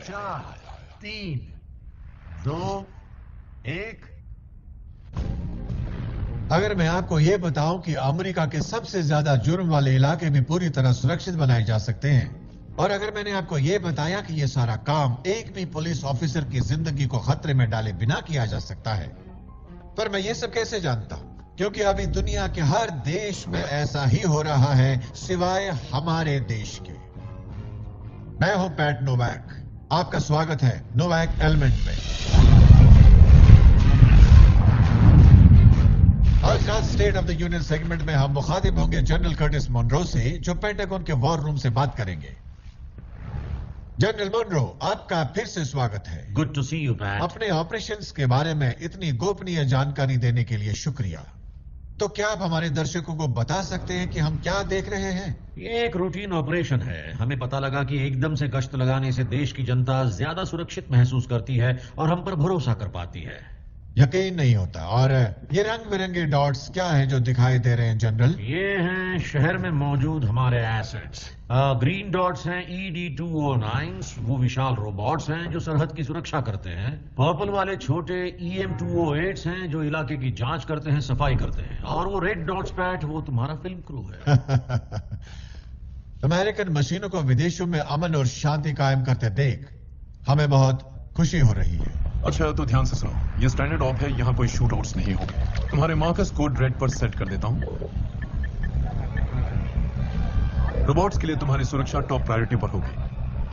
चार, तीन, दो, एक। अगर मैं आपको यह बताऊं कि अमेरिका के सबसे ज्यादा जुर्म वाले इलाके भी पूरी तरह सुरक्षित बनाए जा सकते हैं, और अगर मैंने आपको यह बताया कि यह सारा काम एक भी पुलिस ऑफिसर की जिंदगी को खतरे में डाले बिना किया जा सकता है, पर मैं ये सब कैसे जानता हूं? क्योंकि अभी दुनिया के हर देश में ऐसा ही हो रहा है सिवाय हमारे देश के। मैं हूं पैट नोवैक, आपका स्वागत है नोवैक एलिमेंट में। आज रात state of the union segment में हम मुखातिब होंगे जनरल कर्टिस मुनरो से, जो पेंटागन के वॉर रूम से बात करेंगे। जनरल मुनरो, आपका फिर से स्वागत है। Good to see you Pat. अपने ऑपरेशंस के बारे में इतनी गोपनीय जानकारी देने के लिए शुक्रिया। तो क्या आप हमारे दर्शकों को बता सकते हैं कि हम क्या देख रहे हैं? ये एक रूटीन ऑपरेशन है। हमें पता लगा कि एकदम से गश्त लगाने से देश की जनता ज्यादा सुरक्षित महसूस करती है और हम पर भरोसा कर पाती है। यकीन नहीं होता। और ये रंग बिरंगे डॉट्स क्या हैं जो दिखाई दे रहे हैं जनरल? ये हैं शहर में मौजूद हमारे एसेट्स। ग्रीन डॉट्स हैं ED-209, वो विशाल रोबोट्स हैं जो सरहद की सुरक्षा करते हैं। पर्पल वाले छोटे EM-208 हैं जो इलाके की जांच करते हैं, सफाई करते हैं। और वो रेड डॉट्स पैट, वो तुम्हारा फिल्म क्रू है। अमेरिकन मशीनों को विदेशों में अमन और शांति कायम करते देख हमें बहुत खुशी हो रही है। अच्छा तो ध्यान से सुनो, ये स्टैंडर्ड ऑफ है, यहाँ कोई शूट आउट्स नहीं होंगे। तुम्हारे मार्कस कोड रेड पर सेट कर देता हूँ। रोबोट्स के लिए तुम्हारी सुरक्षा टॉप प्रायोरिटी पर होगी।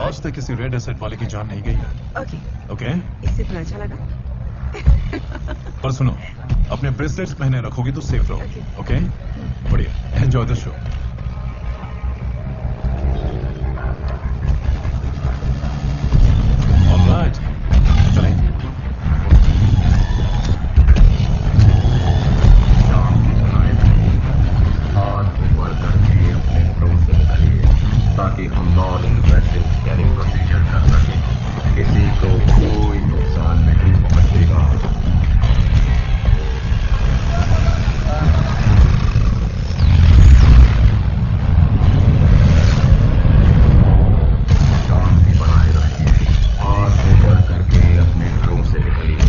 आज तक किसी रेड एसेट वाले की जान नहीं गई है। ओके? इससे तो अच्छा लगा। पर सुनो, अपने ब्रेसलेट्स पहने रखोगी तो सेफ रहो। ओके? बढ़िया, एंजॉय द शो। ऑलराइट, चलें। ताकि हम नॉन इन्वेसिव स्कैनिंग प्रोसीजर कर सकें। किसी को कोई नुकसान नहीं पहुंचेगा। शांति बनाए रखिए। हाथ ऊपर करके अपने घरों से निकलिए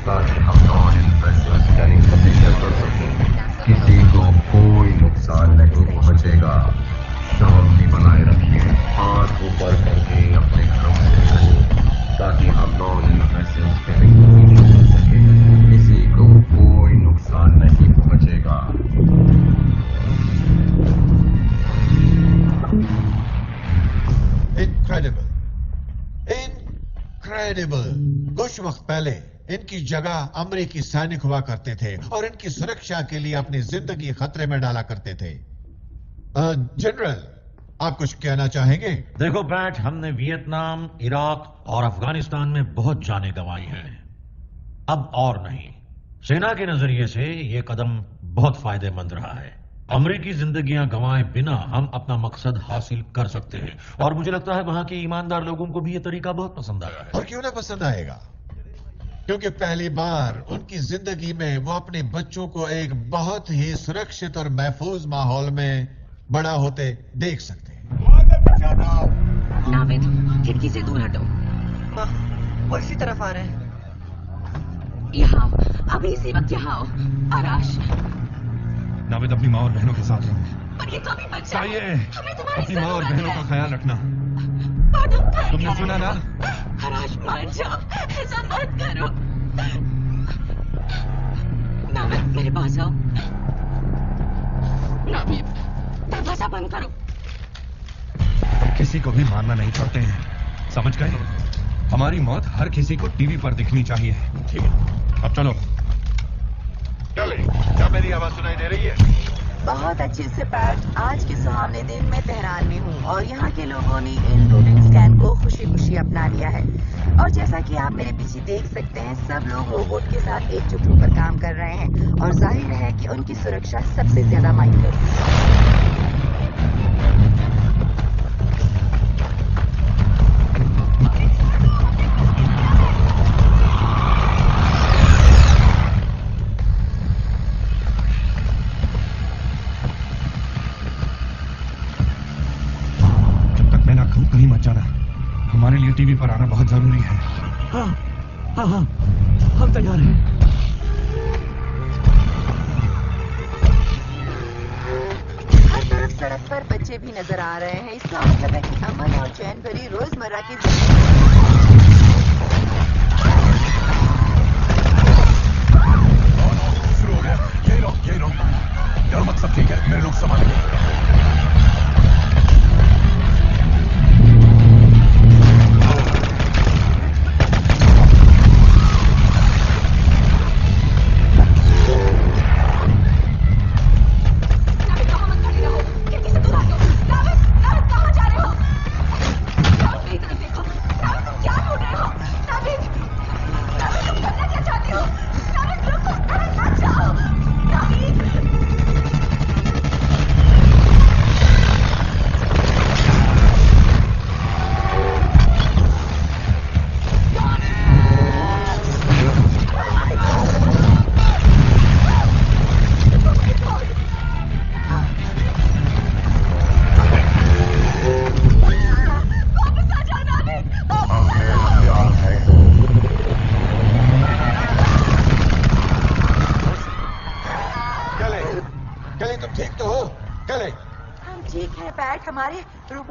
ताकि हम नॉन इन्वेसिव स्कैनिंग प्रोसीजर कर सकें। किसी को कोई नुकसान नहीं पहुंचेगा। शांति बनाए रखिए। हाथ ऊपर करके अपने घरों से निकलिए ताकि हम नॉन इन्वेसिव स्कैनिंग प्रोसीजर कर सकें। किसी को कोई नुकसान नहीं पहुंचेगा। Incredible, incredible. कुछ वक्त पहले इनकी जगह अमेरिकी सैनिक हुआ करते थे और इनकी सुरक्षा के लिए अपनी जिंदगी खतरे में डाला करते थे। जनरल, आप कुछ कहना चाहेंगे? देखो पैट, हमने वियतनाम, इराक और अफगानिस्तान में बहुत जानें गंवाई हैं। अब और नहीं। सेना के नजरिए से यह कदम बहुत फायदेमंद रहा है। अमरीकी जिंदगियां गंवाए बिना हम अपना मकसद हासिल कर सकते हैं। और मुझे लगता है वहां के ईमानदार लोगों को भी यह तरीका बहुत पसंद आया है। और क्यों ना पसंद आएगा, क्योंकि पहली बार उनकी जिंदगी में वो अपने बच्चों को एक बहुत ही सुरक्षित और महफूज माहौल में बड़ा होते देख सकते हैं। नाविद, खिड़की से दूर हटो। वो इसी तरफ आ रहे हैं। यहाँ अभी इसी वक्त यहाँ आओ। आराश, नाविद, अपनी माँ और बहनों के साथ रहो। पर ये तो अभी बच्चा है। हमें तुम्हारी अपनी माँ और जरूरत बहनों है। का ख्याल रखना। तुमने सुना ना? आराश, मान जाओ, ऐसा मत करो। नाविद, मेरे पास आओ। नाविद, दरवाजा बंद करो। किसी को भी मारना नहीं चाहते हैं, समझ गए? हमारी मौत हर किसी को टीवी पर दिखनी चाहिए। ठीक है, अब चलो। चले, क्या मेरी आवाज सुनाई दे रही है? बहुत अच्छे से पैट। आज के सुहावने दिन मैं तेहरान में हूँ और यहाँ के लोगों ने इन रूटीन स्कैन को खुशी खुशी अपना लिया है। और जैसा कि आप मेरे पीछे देख सकते हैं, सब लोग रोबोट के साथ एकजुट होकर काम कर रहे हैं और जाहिर है कि उनकी सुरक्षा सबसे ज्यादा मायने रखती है। टीवी पर आना बहुत जरूरी है। हाँ हाँ हाँ, हम तैयार हैं। हर तरफ सड़क पर बच्चे भी नजर आ रहे हैं। इसका मतलब है कि अमन और चैन भरी रोजमर्रा की शुरू हो गया। यही रहो। डर मत, सब ठीक है, मेरे लोग संभालेंगे।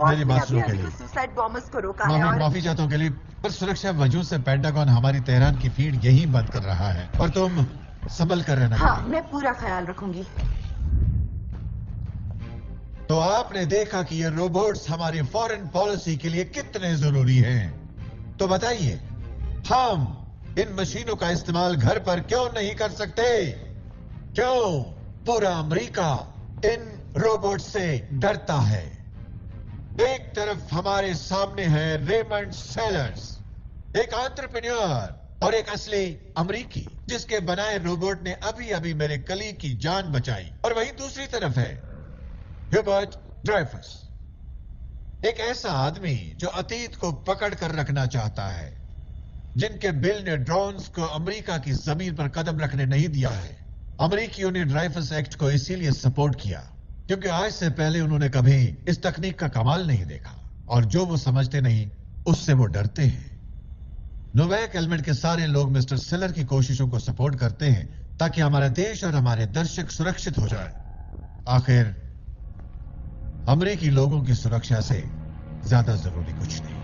मेरी बात सुनो के लिए सुसाइड बॉम्बर्स को रोका है। माफी चाहता हूँ के लिए, पर सुरक्षा वजहों से पेंटागन हमारी तेहरान की फीड यही बंद कर रहा है और तुम संभल कर रहना। हाँ, मैं पूरा ख्याल रखूंगी। तो आपने देखा कि ये रोबोट्स हमारी फॉरेन पॉलिसी के लिए कितने जरूरी हैं। तो बताइए, हम इन मशीनों का इस्तेमाल घर पर क्यों नहीं कर सकते? क्यों पूरा अमेरिका इन रोबोट से डरता है? एक तरफ हमारे सामने है रेमंड सेलर्स, एक एंटरप्रेन्योर और एक असली अमेरिकी जिसके बनाए रोबोट ने अभी अभी मेरे कलीग की जान बचाई। और वहीं दूसरी तरफ है ह्यूबर्ट ड्रेफस, एक ऐसा आदमी जो अतीत को पकड़ कर रखना चाहता है, जिनके बिल ने ड्रोन्स को अमेरिका की जमीन पर कदम रखने नहीं दिया है। अमेरिकियों ने ड्रेफस एक्ट को इसीलिए सपोर्ट किया क्योंकि आज से पहले उन्होंने कभी इस तकनीक का कमाल नहीं देखा और जो वो समझते नहीं उससे वो डरते हैं। नोवैक एलिमेंट के सारे लोग मिस्टर सेलर की कोशिशों को सपोर्ट करते हैं ताकि हमारा देश और हमारे दर्शक सुरक्षित हो जाए। आखिर अमेरिकी लोगों की सुरक्षा से ज्यादा जरूरी कुछ नहीं।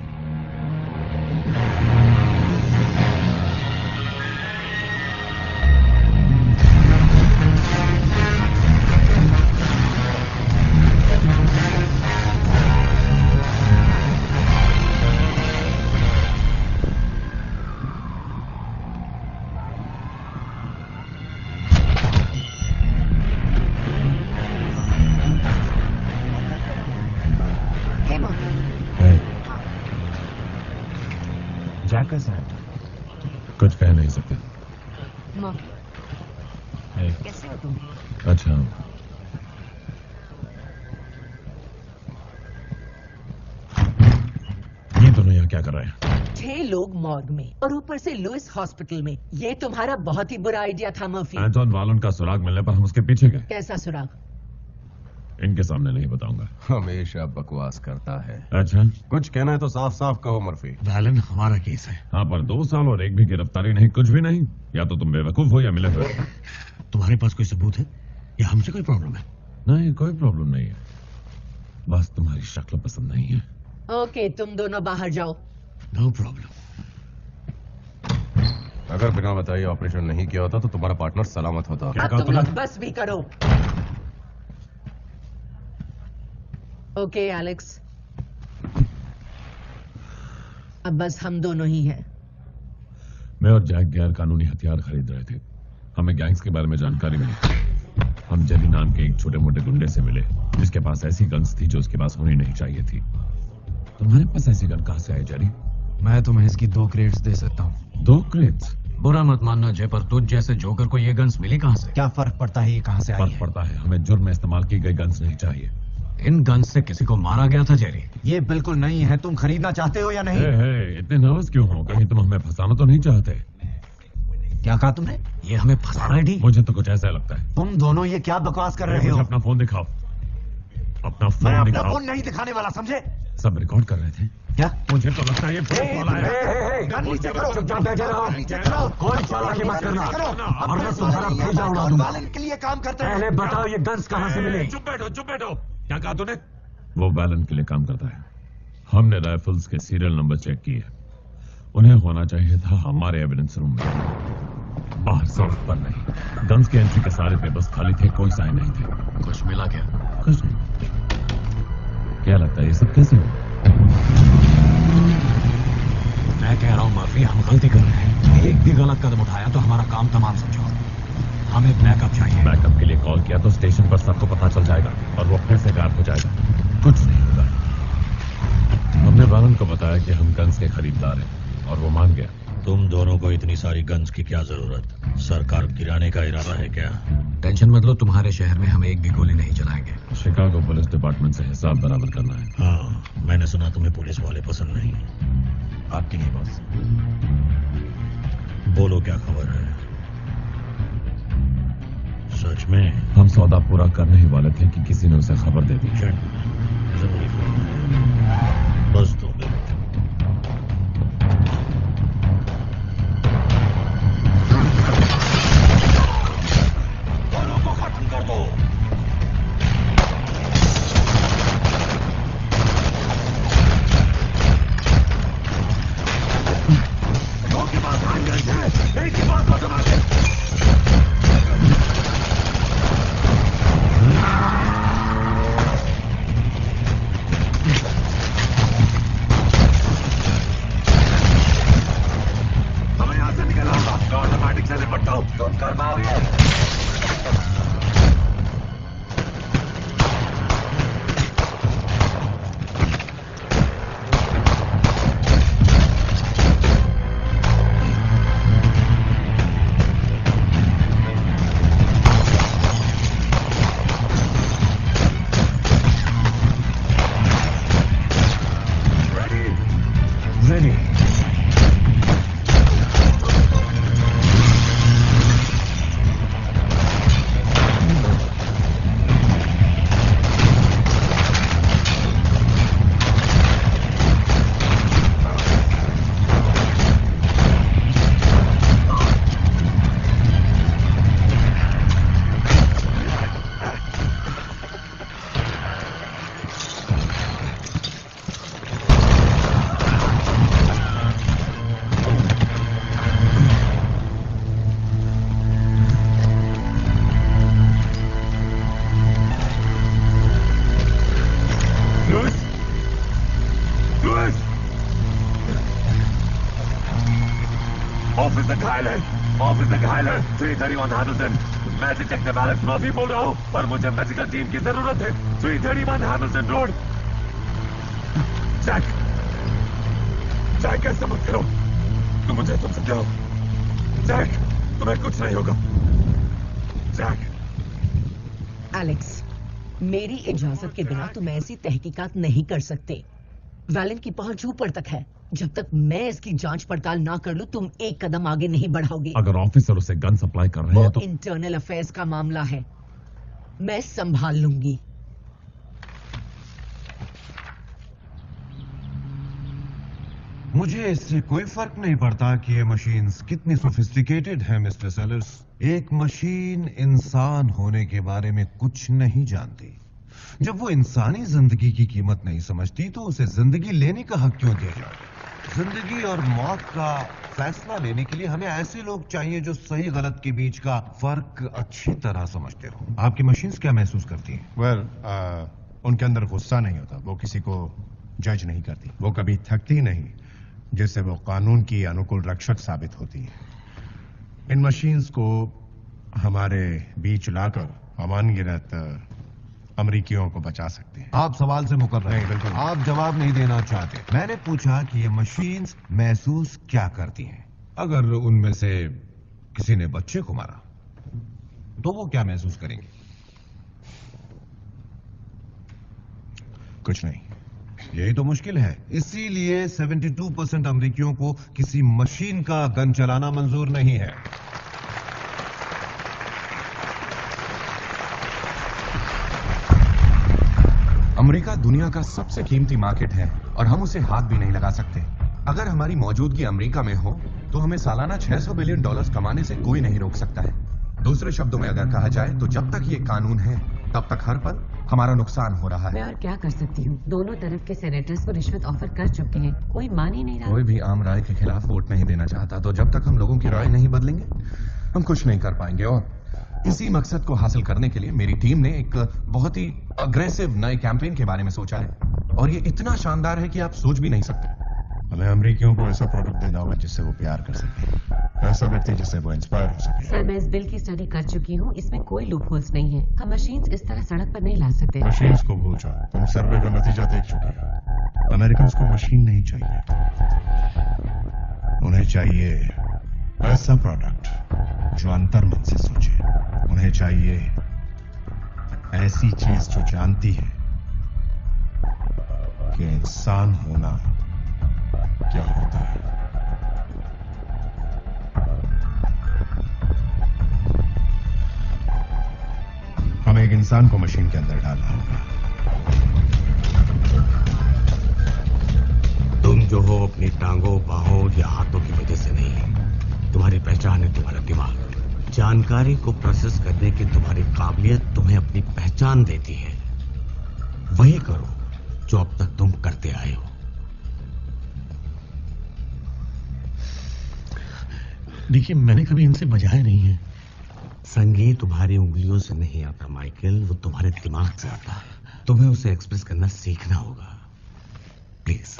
कैसा है? कुछ कह नहीं सकते। कैसे हो तुम? अच्छा, ये दोनों यहाँ क्या कर रहे हैं? 6 लोग मॉर्ग में और ऊपर से लुइस हॉस्पिटल में। ये तुम्हारा बहुत ही बुरा आइडिया था मर्फी। एंटोन वालन का सुराग मिलने पर हम उसके पीछे गए। कैसा सुराग? इनके सामने नहीं बताऊंगा। हमेशा बकवास करता है। अच्छा, कुछ कहना है तो साफ साफ कहो मर्फी। वैलन हमारा केस है। हाँ, पर 2 साल और एक भी गिरफ्तारी नहीं, कुछ भी नहीं। या तो तुम बेवकूफ हो या मिले हुए। तुम्हारे पास कोई सबूत है या हमसे कोई प्रॉब्लम है? नहीं, कोई प्रॉब्लम नहीं है, बस तुम्हारी शक्ल पसंद नहीं है। ओके, तुम दोनों बाहर जाओ। No problem. अगर बिना बताए ऑपरेशन नहीं किया होता तो तुम्हारा पार्टनर सलामत होता। अब तुम लोग बस भी करो। ओके एलेक्स, अब बस हम दोनों ही हैं। मैं और जैक गैर कानूनी हथियार खरीद रहे थे। हमें गैंग्स के बारे में जानकारी मिली। हम जेरी नाम के एक छोटे मोटे गुंडे से मिले जिसके पास ऐसी गन्स थी जो उसके पास होनी नहीं चाहिए थी। तुम्हारे पास ऐसी गन कहां से आई जेरी? मैं तुम्हें इसकी 2 क्रेट्स दे सकता हूँ। 2 क्रेट्स? बुरा मत मानना जय, पर तुझ जैसे जोकर को ये गन्स मिली कहां से? क्या फर्क पड़ता है ये कहां से आई फर्क है? पड़ता है, हमें जुर्म में इस्तेमाल की गई गन्स नहीं चाहिए। इन गन्स से किसी को मारा गया था जेरी? ये बिल्कुल नहीं है। तुम खरीदना चाहते हो या नहीं? इतने नर्वस क्यों हो? कहीं तुम हमें फंसाना तो नहीं चाहते? क्या कहा तुमने? ये हमें फंसा रहा है डी? मुझे तो कुछ ऐसा लगता है। तुम दोनों ये क्या बकवास कर रहे हो? मुझे अपना फोन दिखाओ। अपना मैं फोन अपना दिखाओ। फोन नहीं दिखाने वाला, समझे? सब रिकॉर्ड कर रहे थे क्या? मुझे तो लगता है ये पुलिस वाला है। गन नीचे करो, चुपचाप बैठे रहो। कोई चालाकी मत करना, वरना तुम्हारा भेजा उड़ा दूंगा। के लिए काम करते हैं। पहले बताओ ये गन्स कहाँ से मिले? चुप बैठो। क्या कहा तूने? वो वैलन के लिए काम करता है। हमने राइफल्स के सीरियल नंबर चेक किए, उन्हें होना चाहिए था हमारे एविडेंस रूम में, बाहर सेफ पर नहीं। गन्स के एंट्री के सारे पेपर्स खाली थे, कोई साइन नहीं थे। कुछ मिला क्या? कुछ नहीं। क्या लगता है ये सब कैसे हुआ? मैं कह रहा हूं मर्फी, हम गलती कर रहे हैं। एक भी गलत कदम उठाया तो हमारा काम तमाम समझो। हमें बैकअप चाहिए। बैकअप के लिए कॉल किया तो स्टेशन पर सबको पता चल जाएगा और वो फिर से गायब हो जाएगा। कुछ नहीं होगा। हमने वैलन को बताया कि हम गन्स के खरीदार हैं और वो मान गया। तुम दोनों को इतनी सारी गन्स की क्या जरूरत? सरकार गिराने का इरादा है क्या? टेंशन मत लो, तुम्हारे शहर में हम एक भी गोली नहीं चलाएंगे। शिकागो पुलिस डिपार्टमेंट से हिसाब बराबर करना है। हाँ, मैंने सुना तुम्हें पुलिस वाले पसंद नहीं। आपकी नहीं बॉस। बोलो क्या खबर है? सच में? हम सौदा पूरा करने ही वाले थे कि किसी ने उसे खबर दे दी। जरूरी फोन है। बस 2 मिनट। दोनों को खत्म कर दो। दो के पास हैंडगन है, एक के पास ऑटोमेटिक। ऑटोमेटिक से निपटता हूं। तुम कर पाओगे? रेडी। ऑफिसर घायल है। 331 हैमिल्टन। मैं डिटेक्टिव एलेक्स मर्फी बोल रहा हूँ और मुझे मेडिकल टीम की जरूरत है। 331 हैमिल्टन रोड। जैक ऐसा मत करो, तुम मुझे सुन सकते हो। जैक, तुम्हें कुछ नहीं होगा। जैक। एलेक्स, मेरी इजाजत के बिना तुम ऐसी तहकीकात नहीं कर सकते। वैलन की पहुंच ऊपर तक है। जब तक मैं इसकी जांच पड़ताल ना कर लूं, तुम एक कदम आगे नहीं बढ़ाओगे। अगर ऑफिसर उसे गन सप्लाई कर रहे हैं तो इंटरनल अफेयर्स का मामला है, मैं संभाल लूंगी। मुझे इससे कोई फर्क नहीं पड़ता कि ये मशीन्स कितनी सोफिस्टिकेटेड है मिस्टर सेलर्स। एक मशीन इंसान होने के बारे में कुछ नहीं जानती। जब वो इंसानी जिंदगी की कीमत नहीं समझती तो उसे जिंदगी लेने का हक क्यों दिया जाए? जिंदगी और मौत का फैसला लेने के लिए हमें ऐसे लोग चाहिए जो सही गलत के बीच का फर्क अच्छी तरह समझते हो। आपकी मशीन्स क्या महसूस करती हैं? वेल, उनके अंदर गुस्सा नहीं होता। वो किसी को जज नहीं करती। वो कभी थकती नहीं, जिससे वो कानून की अनुकूल रक्षक साबित होती है। इन मशीन्स को हमारे बीच लाकर अमानगिरत अमरीकियों को बचा सकते हैं। आप सवाल से मुकर रहे हैं। बिल्कुल। आप जवाब नहीं देना चाहते। मैंने पूछा कि ये मशीन्स महसूस क्या करती हैं? अगर उनमें से किसी ने बच्चे को मारा तो वो क्या महसूस करेंगे? कुछ नहीं। यही तो मुश्किल है। इसीलिए 72% अमरीकियों को किसी मशीन का गन चलाना मंजूर नहीं है। अमेरिका दुनिया का सबसे कीमती मार्केट है और हम उसे हाथ भी नहीं लगा सकते। अगर हमारी मौजूदगी अमेरिका में हो तो हमें सालाना $600 बिलियन कमाने से कोई नहीं रोक सकता है। दूसरे शब्दों में अगर कहा जाए तो जब तक ये कानून है तब तक हर पल हमारा नुकसान हो रहा मैं है। और क्या कर सकती हूँ? दोनों तरफ के सेनेटर्स को रिश्वत ऑफर कर चुके हैं, कोई मान ही नहीं रहा। कोई भी आम राय के खिलाफ वोट नहीं देना चाहता, तो जब तक हम लोगों की राय नहीं बदलेंगे हम कुछ नहीं कर पाएंगे। और इसी मकसद को हासिल करने के लिए मेरी टीम ने एक बहुत ही अग्रेसिव नए कैंपेन के बारे में सोचा है और ये इतना शानदार है कि आप सोच भी नहीं सकते। हमें अमेरिकियों को ऐसा प्रोडक्ट देना होगा जिससे वो प्यार कर सके, ऐसा व्यक्ति जिससे वो इंस्पायर हो सके। सर, मैं इस बिल की स्टडी कर चुकी हूँ, इसमें कोई लूप होल्स नहीं है। हम मशीन्स इस तरह सड़क पर नहीं ला सकते। मशीन्स को भूल जाओ, तुम सर्वे का नतीजा देख चुके हो। अमेरिकन को मशीन नहीं चाहिए, उन्हें चाहिए ऐसा प्रोडक्ट जो अंतर्मन से सोचे। उन्हें चाहिए ऐसी चीज जो जानती है कि इंसान होना क्या होता है। हमें एक इंसान को मशीन के अंदर डालना होगा। तुम जो हो अपनी टांगों, बाहों या हाथों की वजह से नहीं, तुम्हारी पहचान है तुम्हारा दिमाग। जानकारी को प्रोसेस करने की तुम्हारी काबिलियत तुम्हें अपनी पहचान देती है। वही करो जो अब तक तुम करते आए हो। देखिए, मैंने कभी इनसे बजाया नहीं है। संगीत तुम्हारी उंगलियों से नहीं आता माइकल, वो तुम्हारे दिमाग से आता है। तुम्हें उसे एक्सप्रेस करना सीखना होगा। प्लीज।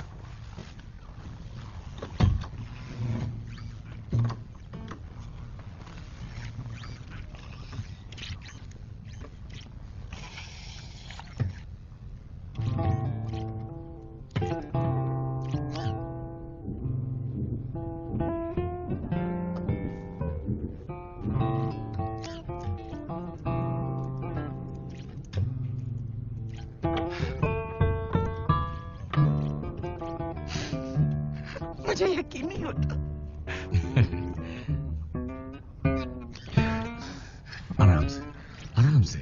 मुझे यकीन नहीं होता। आराम से, आराम से।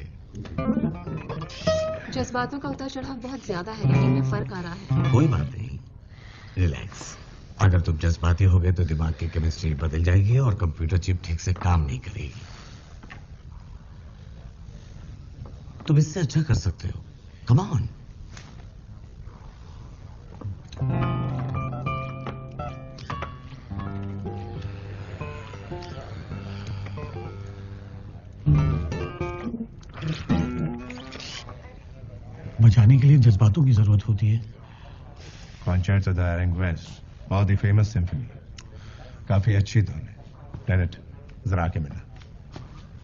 जज्बातों का उतार चढ़ाव बहुत ज्यादा है, लेकिन में फर्क आ रहा है। कोई बात नहीं, रिलैक्स। अगर तुम जज्बाती हो गए तो दिमाग की केमिस्ट्री बदल जाएगी और कंप्यूटर चिप ठीक से काम नहीं करेगी। तुम इससे अच्छा कर सकते हो। Come on. बचाने के लिए जज्बातों की जरूरत होती है। कॉन्सर्ट्स ऑफ द एरेंग्वेस्ट, बहुत ही फेमस सिम्फनी, काफी अच्छी धुन है। टेनेट, जरा आके मिलना।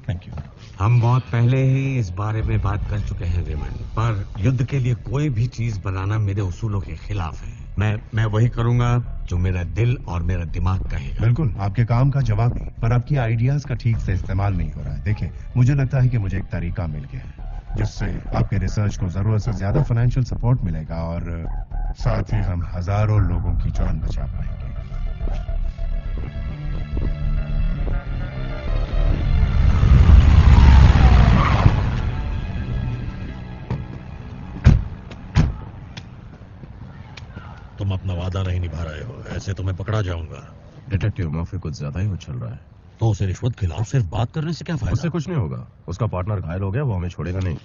Thank you. हम बहुत पहले ही इस बारे में बात कर चुके हैं रेमंड, पर युद्ध के लिए कोई भी चीज बनाना मेरे उसूलों के खिलाफ है। मैं वही करूंगा जो मेरा दिल और मेरा दिमाग कहेगा। बिल्कुल, आपके काम का जवाब नहीं, पर आपकी आइडियाज का ठीक से इस्तेमाल नहीं हो रहा है। देखिए, मुझे लगता है कि मुझे एक तरीका मिल गया है जिससे आपके रिसर्च को जरूरत से ज्यादा फाइनेंशियल सपोर्ट मिलेगा और साथ ही हम हजारों लोगों की जान बचा पाएंगे। तुम अपना वादा नहीं निभा रहे हो, ऐसे तो मैं पकड़ा जाऊंगा। डिटेक्टिव मर्फी कुछ ज्यादा ही उछल रहा है। तो उसे रिश्वत खिलाओ, सिर्फ बात करने से क्या फायदा? उससे कुछ नहीं होगा, उसका पार्टनर घायल हो गया, वो हमें छोड़ेगा नहीं।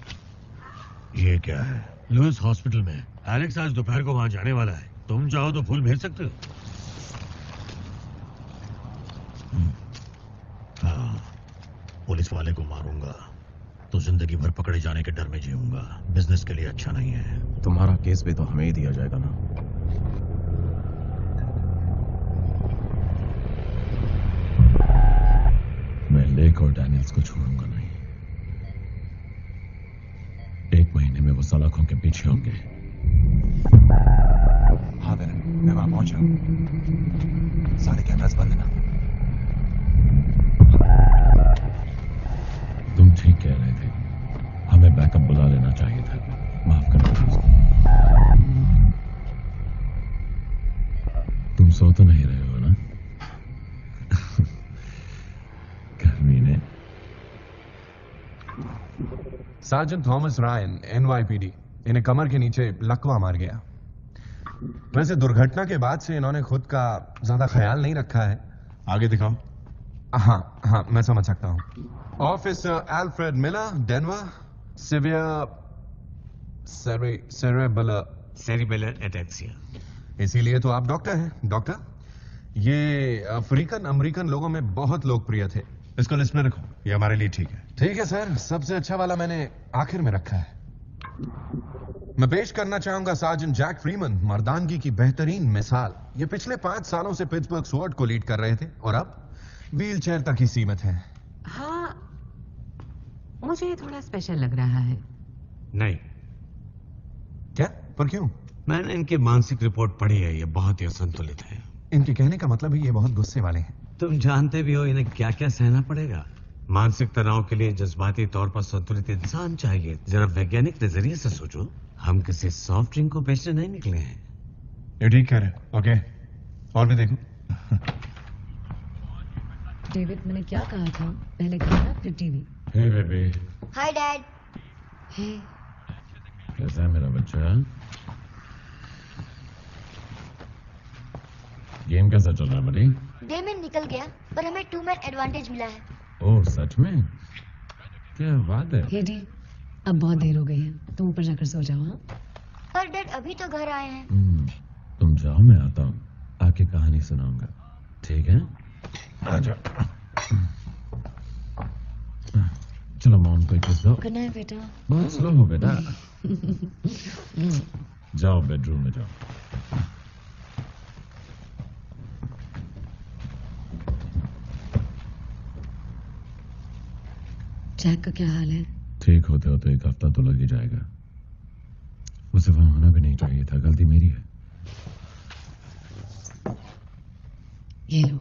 ये क्या है? लुइस हॉस्पिटल में एलेक्स आज दोपहर को वहां जाने वाला है। तुम चाहो तो फूल भेज सकते हो। हाँ, पुलिस वाले को मारूंगा तो जिंदगी भर पकड़े जाने के डर में जीऊंगा। बिजनेस के लिए अच्छा नहीं है। तुम्हारा केस भी तो हमें ही दिया जाएगा ना। मैं लेक और डैनियल्स को छोड़ूंगा नहीं। 1 महीने में वो सलाखों के पीछे होंगे। हाँ बेरन, मैं वहां पहुंच रहा हूं। सारे कैमरास बंद है ना? तुम ठीक कह रहे थे, हमें बैकअप बुला लेना चाहिए था। माफ करना मुझको। तुम सो तो नहीं रहे हो ना? गर्मी ने। Sergeant Thomas Ryan, NYPD. इन्हें कमर के नीचे लकवा मार गया। वैसे दुर्घटना के बाद से इन्होंने खुद का ज्यादा ख्याल नहीं रखा है। आगे दिखाओ। हाँ, मैं समझ सकता हूँ। Officer Alfred Miller, Denver, severe cerebellar ataxia. इसीलिए तो आप डॉक्टर हैं। डॉक्टर, ये अफ्रीकन अमेरिकन लोगों में बहुत लोकप्रिय थे। इसको लिस्ट में रखो, ये हमारे लिए ठीक है। ठीक है सर, सबसे अच्छा वाला मैंने आखिर में रखा है। मैं पेश करना चाहूंगा सार्जेंट जैक फ्रीमन, मर्दानगी की बेहतरीन मिसाल। ये पिछले 5 सालों से पिट्सबर्ग स्वॉर्ड को लीड कर रहे थे और अब व्हील चेयर तक ही सीमित हैं। हाँ, मुझे ये थोड़ा स्पेशल लग रहा है। नहीं। क्या? पर क्यों? मैंने इनकी मानसिक रिपोर्ट पढ़ी है, ये बहुत ही असंतुलित है। इनके कहने का मतलब है ये बहुत गुस्से वाले हैं। तुम जानते भी हो इन्हें क्या क्या सहना पड़ेगा। मानसिक तनाव के लिए जज्बाती तौर पर संतुलित इंसान चाहिए। जरा वैज्ञानिक नजरिए से सोचो, हम किसी सॉफ्ट ड्रिंक को बेचने नहीं निकले हैं। ये ठीक कह रहे हैं। ओके, और भी देखो। डेविड, मैंने क्या कहा था? पहले खाना फिर TV. Hey baby. Hi dad. Hey, कैसा है मेरा बच्चा? गेम कैसा चल रहा है बड़ी? डेमिन निकल गया पर हमें 2 मैन एडवांटेज मिला है। ओह, सच में? क्या बात है? हे डी, अब बहुत देर हो गई है, तुम ऊपर जाकर सो जाओ। हाँ, पर डैड अभी तो घर आए हैं। तुम जाओ, मैं आता हूँ, आके कहानी सुनाऊंगा। ठीक है? आजा। चलो मॉम को किस दो। गुड नाइट बेटा। बहुत स्लो हो बेटा। जाओ बेडरूम में जाओ। जैक का क्या हाल है? ठीक होते होते 1 हफ्ता तो लग ही जाएगा। उसे वहां होना भी नहीं चाहिए था, गलती मेरी है। ये लो।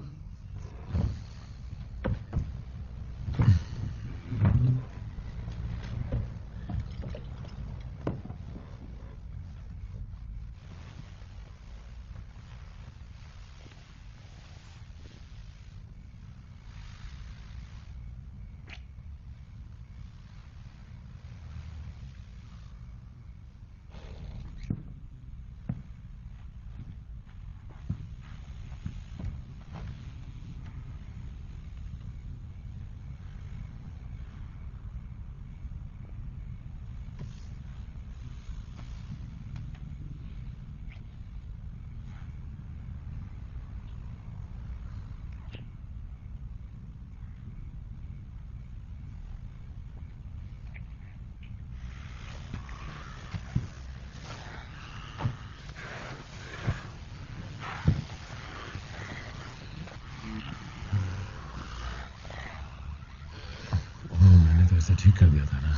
इसे ठीक कर दिया था ना।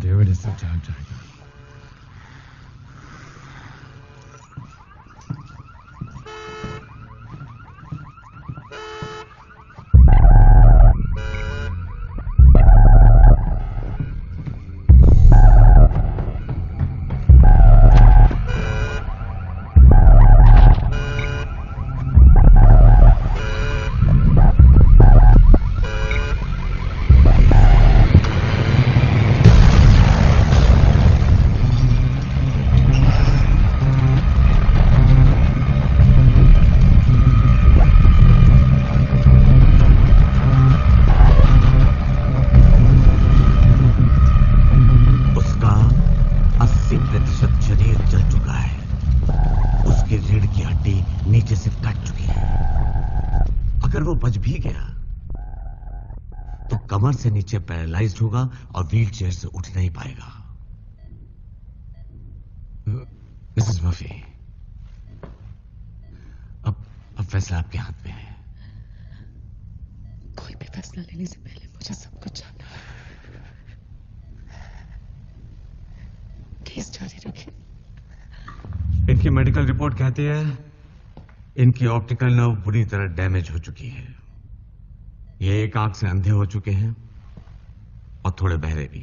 डेविड इससे जाग जाएगा। कमर से नीचे पैरालाइज्ड होगा और व्हील चेयर से उठ नहीं पाएगा। मिसेस मर्फी, अब फैसला आपके हाथ में है। कोई भी फैसला लेने से पहले मुझे सब कुछ जानना है। केस जारी रखें। इनकी मेडिकल रिपोर्ट कहती है इनकी ऑप्टिकल नर्व बुरी तरह डैमेज हो चुकी है। ये एक आंख से अंधे हो चुके हैं और थोड़े बहरे भी।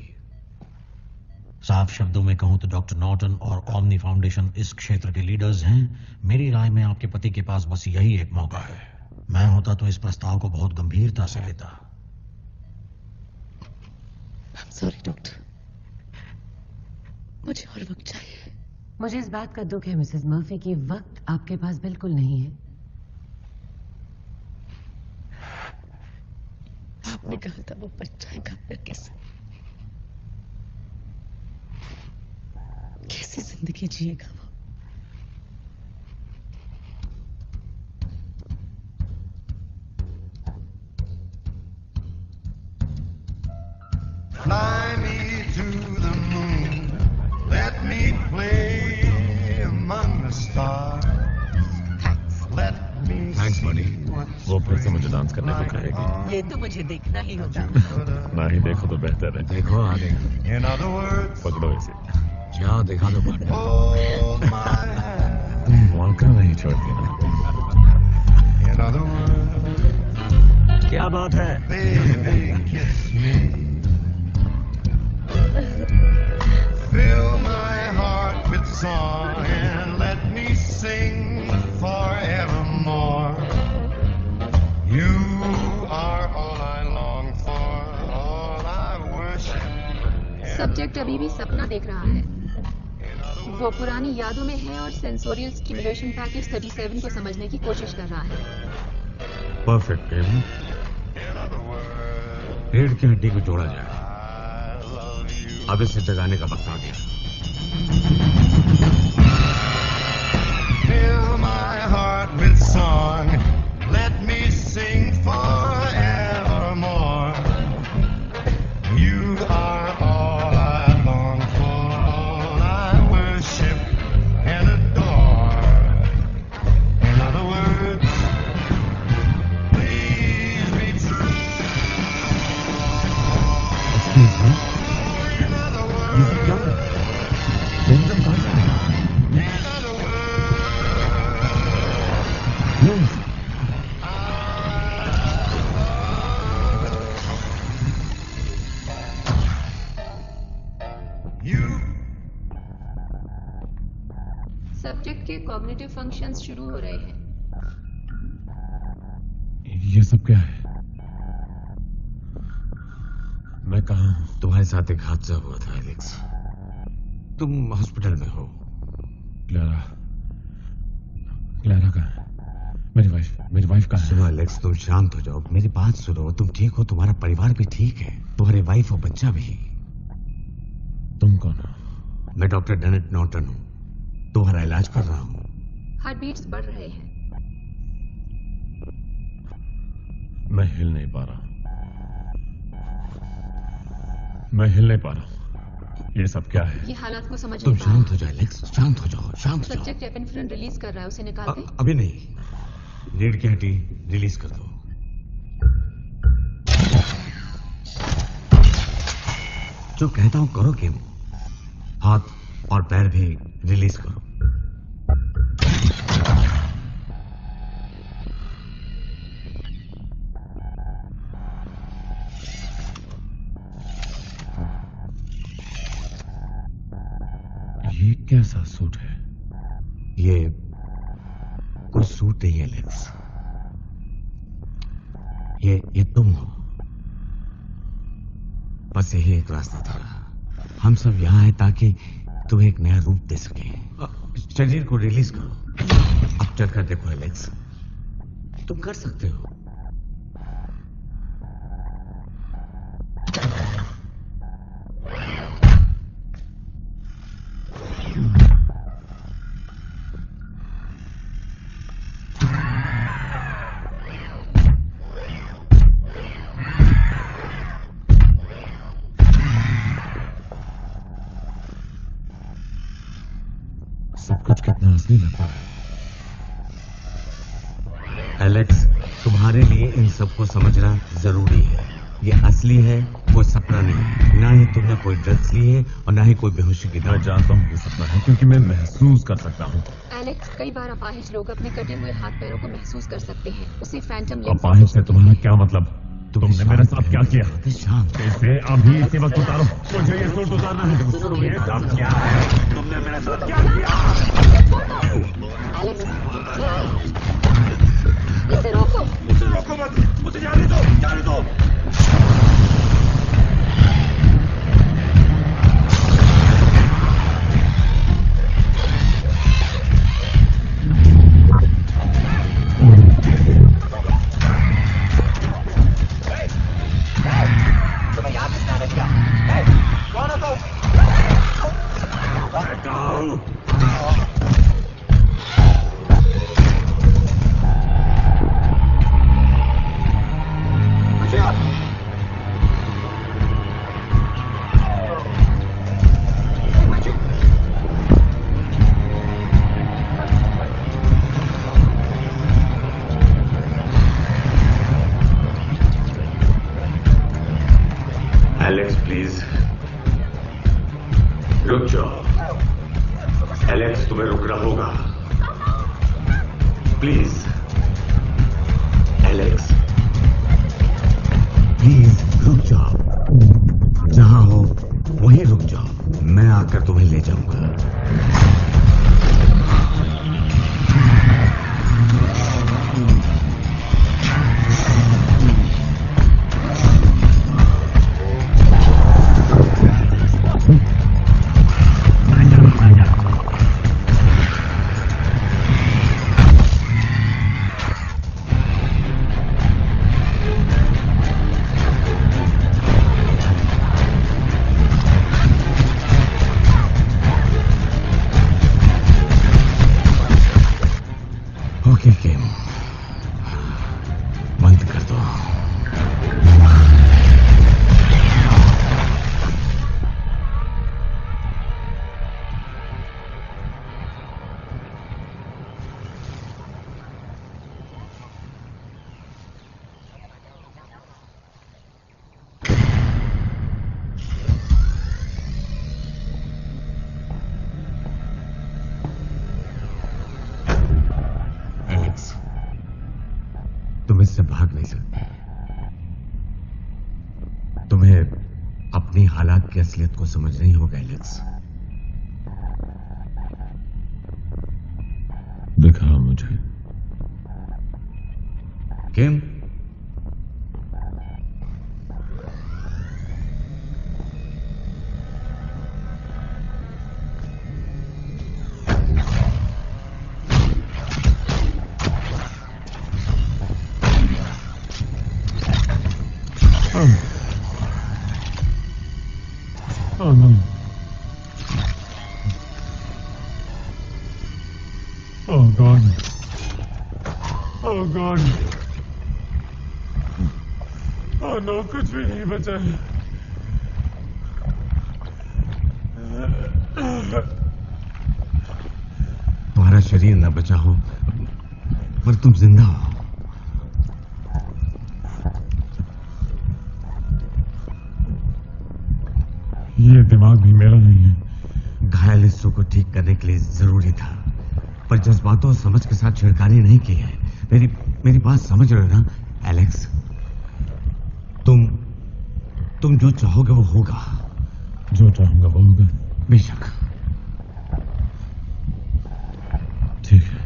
साफ शब्दों में कहूं तो डॉक्टर नॉर्टन और ओमनी फाउंडेशन इस क्षेत्र के लीडर्स हैं। मेरी राय में आपके पति के पास बस यही एक मौका है। मैं होता तो इस प्रस्ताव को बहुत गंभीरता से लेता। सॉरी डॉक्टर, मुझे और वक्त चाहिए। मुझे इस बात का दुख है मिसेस मर्फी कि वक्त आपके पास बिल्कुल नहीं है। आपने कहा था वो बचाएगा, फिर कैसे जिंदगी जिएगा वो? Fly me to the moon, let me play among the stars. Let me thanks बड़ी। वो फिर से मुझे डांस करने को कहेगी। ये तो मुझे देखना ही होगा। ना ही देखो तो बेहतर है। देखो आ गई। In other words, पकड़ो इसे। जाओ दिखा दो पार्टनर। hold my hand. तुम मौका नहीं छोड़ती ना। In other words, क्या बात है? baby, kiss me. Fill my heart with song and let me sing forevermore. You are all I long for, all I worship. Subject अभी भी सपना देख रहा है। वो पुरानी यादों में है और सेंसोरियल स्टिमुलेशन पैकेज 37 को समझने की कोशिश कर रहा है। Perfect game. रीढ़ की हड्डी को जोड़ा जाए। अब इसे जगाने का वक्त आ गया। Fill my heart with song, let me sing forevermore. You are all I long for, all I worship and adore. In other words, please be true. Excuse me? ये सब क्या है? बेंजम कहाँ जा रहे हैं? Yes. सब्जेक्ट के कॉग्निटिव फंक्शंस शुरू हो रहे हैं। ये सब क्या है? मैं कहाँ हूँ? तुम्हारे साथ एक हादसा हुआ था एलेक्स। तुम हॉस्पिटल में हो। क्लारा कहाँ है? मेरी वाइफ कहाँ है? सुनो एलेक्स, तुम शांत हो जाओ, मेरी बात सुनो। तुम ठीक हो, तुम्हारा परिवार भी ठीक है, तुम्हारी वाइफ और बच्चा भी। तुम कौन हो? मैं डॉक्टर डेनेट नॉर्टन हूँ, तुम्हारा इलाज कर रहा हूँ। हार्ट बीट्स बढ़ रहे हैं। मैं हिल नहीं पा रहा हूँ। ये सब क्या है? ये हालात को समझ तुम नहीं पा शांत हो जाओ एलेक्स, शांत हो जाओ, शांत हो जाओ। सब्जेक्ट एपिनेफ्रिन रिलीज कर रहा है, उसे निकाल दे। अभी नहीं, रीढ़ की हड्डी रिलीज कर दो। जो कहता हूं करो केम। हाथ और पैर भी रिलीज करो। ये कैसा सूट है? ये कोई सूट नहीं है एलेक्स, ये तुम हो। बस यही एक रास्ता था। हम सब यहाँ हैं ताकि तुम्हें एक नया रूप दे सके। शरीर को रिलीज करो। अब चलकर देखो एलेक्स, तुम कर सकते हो। सब कुछ कितना असली लगता है। एलेक्स, तुम्हारे लिए इन सबको समझना जरूरी है। ये असली है, कोई सपना नहीं। ना ही तुमने कोई ड्रग्स ली है और ना ही कोई बेहोशी की दवा। मैं जानता हूँ ये सपना है क्योंकि मैं महसूस कर सकता हूँ। एलेक्स, कई बार अपाहिज लोग अपने कटे हुए हाथ पैरों को महसूस कर सकते हैं। उसे फैंटम अपाहिज से तुम्हारा क्या मतलब? तुमने मेरे साथ क्या किया? इसे अभी इसी वक्त उतारो। मुझे ये सूट उतारना है। ये सब क्या है? तुमने मेरे साथ क्या किया? इसे रोको। मुझे रोको मत, मुझे जाने दो, जाने दो। तुम्हें याद किसने आने दिया? कौन हो तुम? एलेक्स प्लीज रुक जाओ। एलेक्स तुम्हें रुकना होगा प्लीज। एलेक्स प्लीज रुक जाओ, जहां हो वहीं रुक जाओ, मैं आकर तुम्हें ले जाऊंगा। ओके केम, बंद कर दो। एलेक्स, तुम इससे भाग नहीं सकते। तुम्हें अपनी हालात की असलियत को समझना ही होगा एलेक्स। दिखा मुझे। केम, Oh no. Oh God. Oh God. Oh no, कुछ भी नहीं बचा है। तुम्हारा शरीर न बचा हो पर तुम जिंदा हो। ये दिमाग भी मेरा नहीं है। घायल हिस्सों को ठीक करने के लिए जरूरी था, पर जज्बातों और समझ के साथ छिड़कानी नहीं की है। मेरी बात समझ रहे हो ना एलेक्स? तुम जो चाहोगे वो होगा। जो चाहूंगा वो होगा। बेशक। ठीक है,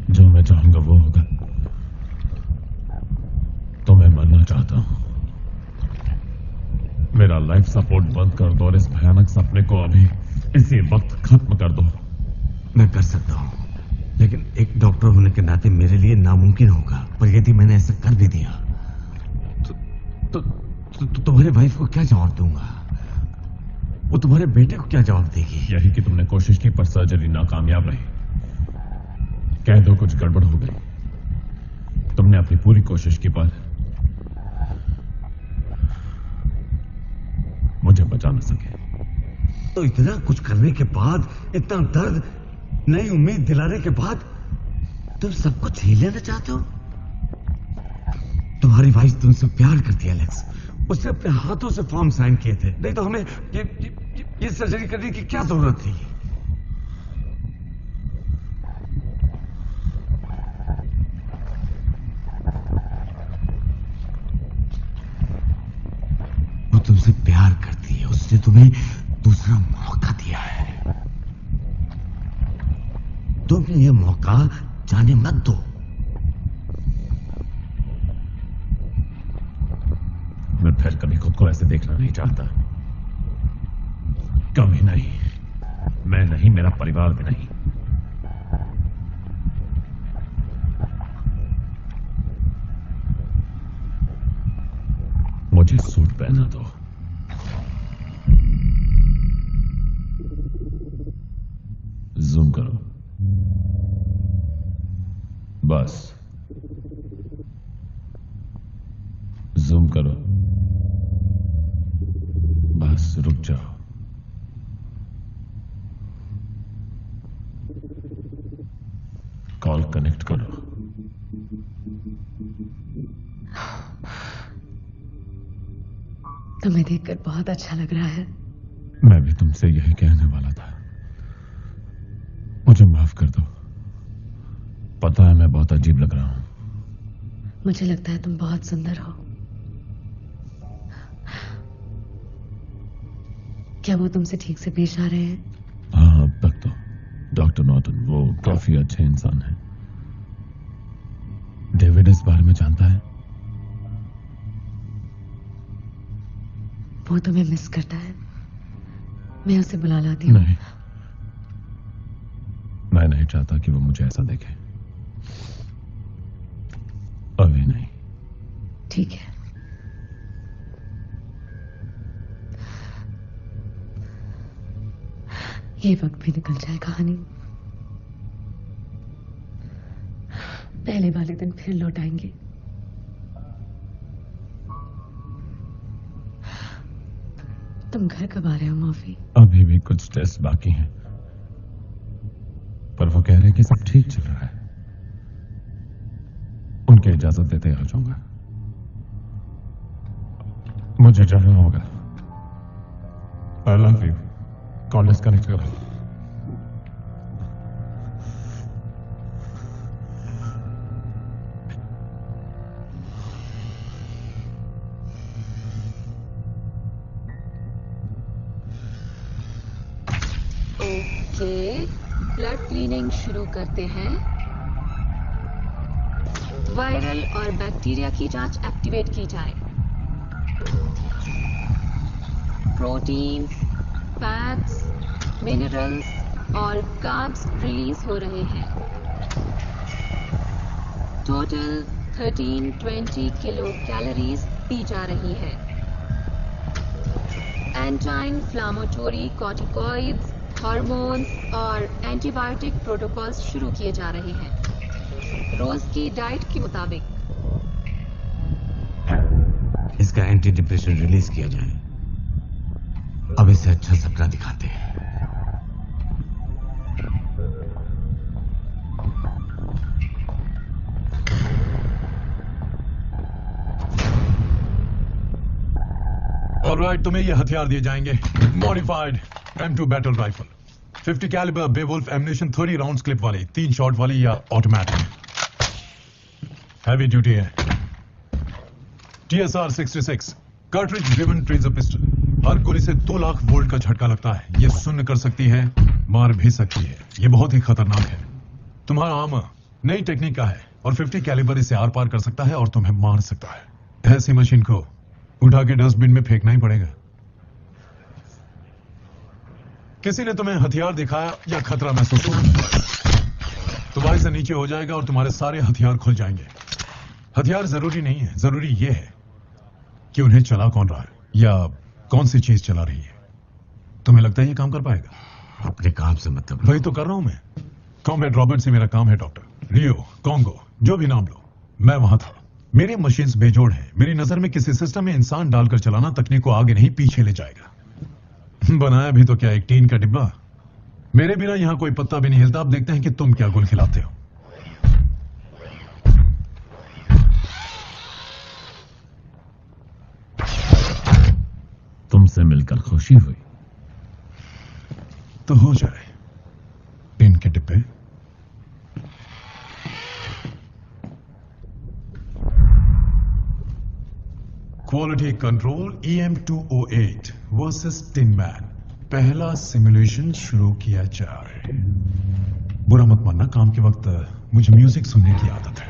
जो मैं चाहूंगा वो होगा। तो मैं मरना चाहता हूं। मेरा लाइफ सपोर्ट बंद कर दो और इस भयानक सपने को अभी इसी वक्त खत्म कर दो। मैं कर सकता हूं, लेकिन एक डॉक्टर होने के नाते मेरे लिए नामुमकिन होगा। पर यदि मैंने ऐसा कर भी दिया तो तुम्हारे वाइफ को क्या जवाब दूंगा? वो तुम्हारे बेटे को क्या जवाब देगी? यही कि तुमने कोशिश की पर सर्जरी नाकामयाब रही। कह दो कुछ गड़बड़ हो गई। तुमने अपनी पूरी कोशिश की पर मुझे बचा न सके। तो इतना कुछ करने के बाद, इतना दर्द, नई उम्मीद दिलाने के बाद तुम सब कुछ छीन लेना चाहते हो? तुम्हारी वाइफ तुमसे प्यार करती है एलेक्स। उसने अपने हाथों से फॉर्म साइन किए थे, नहीं तो हमें ये सर्जरी करने की क्या जरूरत थी? वो तुमसे प्यार करती है, उसने तुम्हें दूसरा मौका दिया है। तुम ये मौका जाने मत दो। मैं फिर कभी खुद को ऐसे देखना नहीं चाहता, कभी नहीं। मैं नहीं, मेरा परिवार भी नहीं। मुझे सूट पहना दो। जूम करो, बस जूम करो, बस रुक जाओ। कॉल कनेक्ट करो। तुम्हें देखकर बहुत अच्छा लग रहा है। मैं भी तुमसे यही कहने वाला था। मुझे माफ कर दो। पता है मैं बहुत अजीब लग रहा हूं। मुझे लगता है तुम बहुत सुंदर हो। क्या वो तुमसे ठीक से पेश आ रहे हैं? हाँ, अब तक तो। डॉक्टर नॉर्टन वो काफी अच्छे इंसान हैं। डेविड इस बारे में जानता है? वो तुम्हें मिस करता है। मैं उसे बुला लाती हूँ। नहीं, मैं नहीं चाहता कि वो मुझे ऐसा देखे। अभी नहीं। ठीक है। ये वक्त भी निकल जाए कहानी। पहले वाले दिन फिर लौट आएंगे। तुम घर कब आ रहे हो मॉफी? अभी भी कुछ टेस्ट बाकी हैं, पर वो कह रहे हैं कि सब ठीक चल रहा है। उनकी इजाजत देते आ जाऊंगा। मुझे जाना होगा। I love you. Call disconnect करो। ओके, ब्लड क्लीनिंग शुरू करते हैं। वायरल और बैक्टीरिया की जांच एक्टिवेट की जाए। प्रोटीन, फैट्स, मिनरल्स और कार्ब्स रिलीज हो रहे हैं। टोटल 1320 किलो कैलोरीज दी जा रही है। एंटी इन्फ्लेमेटरी कॉर्टिकॉइड्स, हार्मोन्स और एंटीबायोटिक प्रोटोकॉल्स शुरू किए जा रहे हैं रोज की डाइट के मुताबिक। इसका एंटी डिप्रेशन रिलीज किया जाए। अब इसे अच्छा सपना दिखाते हैं। ऑलराइट, तुम्हें ये हथियार दिए जाएंगे। Modified M2 battle rifle, 50 calibre Beowulf ammunition, 30 rounds clip वाली, 3 शॉट वाली या ऑटोमेटिक। हैवी ड्यूटी है। TSR 66 cartridge driven treasure pistol. हर गोली से 2 लाख वोल्ट का झटका लगता है। ये शून्य कर सकती है, मार भी सकती है। ये बहुत ही खतरनाक है। तुम्हारा आर्मर नई टेक्निक का है और 50 कैलिबर इसे आर पार कर सकता है और तुम्हें मार सकता है। ऐसी मशीन को उठा के डस्टबिन में फेंकना ही पड़ेगा। किसी ने तुम्हें हथियार दिखाया या खतरा महसूस हुआ तो बाहर से नीचे हो जाएगा और तुम्हारे सारे हथियार खुल जाएंगे। हथियार जरूरी नहीं है, जरूरी यह है कि उन्हें चला कौन रहा है या कौन सी चीज चला रही है। तुम्हें लगता है ये काम कर पाएगा? अपने काम से मतलब वही तो कर रहा हूं मैं। कॉमरेड रॉबर्ट से मेरा काम है डॉक्टर। रियो, कॉन्गो, जो भी नाम लो, मैं वहां था। मेरी मशीन्स बेजोड़ है। मेरी नजर में किसी सिस्टम में इंसान डालकर चलाना तकनीक को आगे नहीं पीछे ले जाएगा। बनाया भी तो क्या, एक टीन का डिब्बा। मेरे बिना यहां कोई पत्ता भी नहीं हिलता। अब देखते हैं कि तुम क्या गुल खिलाते हो। तुमसे मिलकर खुशी हुई। तो हो जाए। टीन के डिब्बे। Quality control EM208 versus tin man. पहला सिमुलेशन शुरू किया जाए। बुरा मत मानना, काम के वक्त मुझे म्यूजिक सुनने की आदत है।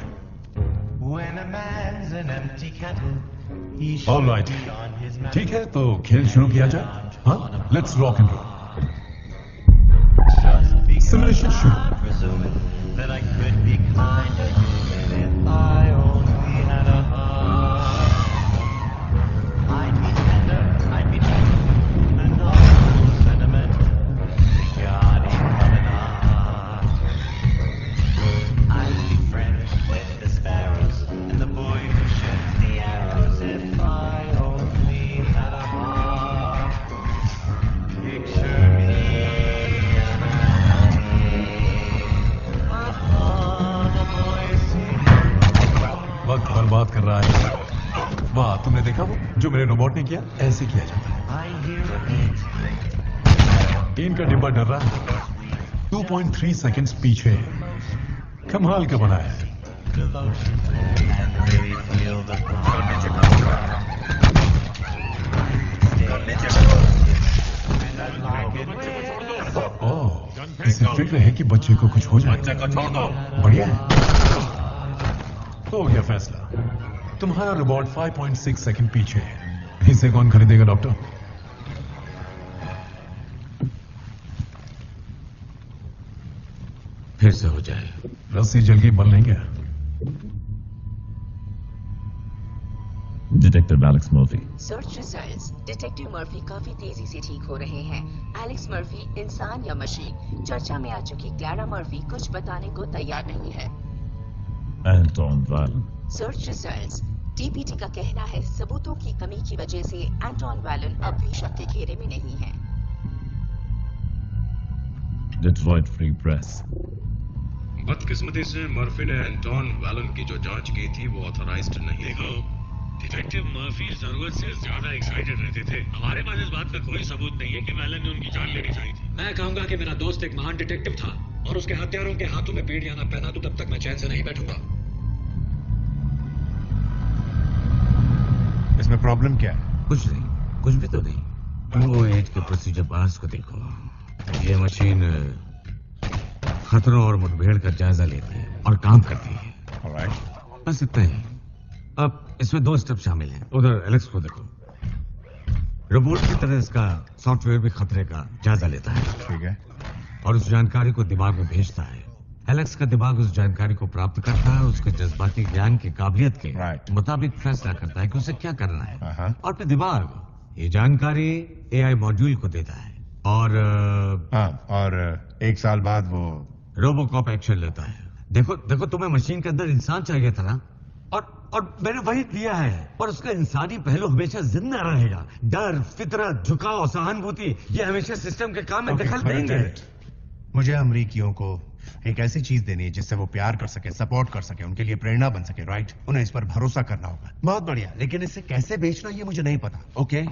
ऑल राइट, ठीक है तो खेल शुरू किया जाए। हाँ, let's rock and roll. Simulation शुरू। बात कर रहा है। वाह, तुमने देखा वो जो मेरे रोबोट ने किया? ऐसे किया जाता है। टीन का डिब्बा डर रहा है। 2.3 सेकंड्स पीछे। कमाल का बनाया है। ओह, इसे फिक्र है कि बच्चे को कुछ हो जाए। बच्चे को छोड़ दो। बढ़िया है। हो गया फैसला, तुम्हारा रोबोट 5.6 सेकंड पीछे है। इसे कौन खरीदेगा डॉक्टर? फिर से हो जाए। रस्सी जल गई, बल नहीं गया। Detective Alex Murphy. Search results. Detective Murphy काफी तेजी से ठीक हो रहे हैं। एलेक्स मर्फी इंसान या मशीन? चर्चा में आ चुकी क्लैरा मर्फी कुछ बताने को तैयार नहीं है। Anton Waylon. Search results. TPT का कहना है सबूतों की कमी की वजह से एंटोन वैलन अब भी शक के घेरे में नहीं है। Detroit Free Press. बदकिस्मती से मर्फी ने एंटोन वैलन की जो जांच की थी वो ऑथराइज्ड नहीं थी। डिटेक्टिव मर्फी जरूरत से ज्यादा एक्साइटेड रहते थे। हमारे पास इस बात का कोई सबूत नहीं है कि वैलन ने उनकी जान लेनी चाहिए थी। मैं कहूंगा कि मेरा दोस्त एक महान डिटेक्टिव था और उसके हत्यारों के हाथों में बेड़ियां ना पहना तो तब तक मैं चैन से नहीं बैठूंगा। इसमें प्रॉब्लम क्या है? कुछ नहीं, कुछ भी तो नहीं। वो एज के प्रोसीजर बार्स को देखो। ये मशीन खतरों और मुठभेड़ का जायजा लेती है और काम करती है। ऑलराइट, बस इतना ही। अब इसमें 2 स्टेप शामिल हैं। उधर एलेक्स को देखो। रोबोट की तरह इसका सॉफ्टवेयर भी खतरे का जायजा लेता है। ठीक है। और उस जानकारी को दिमाग में भेजता है। एलेक्स का दिमाग उस जानकारी को प्राप्त करता है, उसके जज्बाती ज्ञान की काबिलियत के मुताबिक फैसला करता है कि उसे क्या करना है। और फिर दिमाग ये जानकारी एआई मॉड्यूल को देता है और 1 साल बाद वो रोबोकॉप एक्शन लेता है। देखो तुम्हें मशीन के अंदर इंसान चाहिए था ना, और मैंने वही दिया है। पर उसका इंसानी पहलू हमेशा जिंदा रहेगा। डर, फितरत, झुकाव, सहानुभूति, ये हमेशा सिस्टम के काम में दखल देंगे। मुझे अमरीकियों को एक ऐसी चीज देनी है जिससे वो प्यार कर सके, सपोर्ट कर सके, उनके लिए प्रेरणा बन सके। राइट, उन्हें इस पर भरोसा करना होगा। बहुत बढ़िया, लेकिन इसे कैसे बेचना ये मुझे नहीं पता। ओके,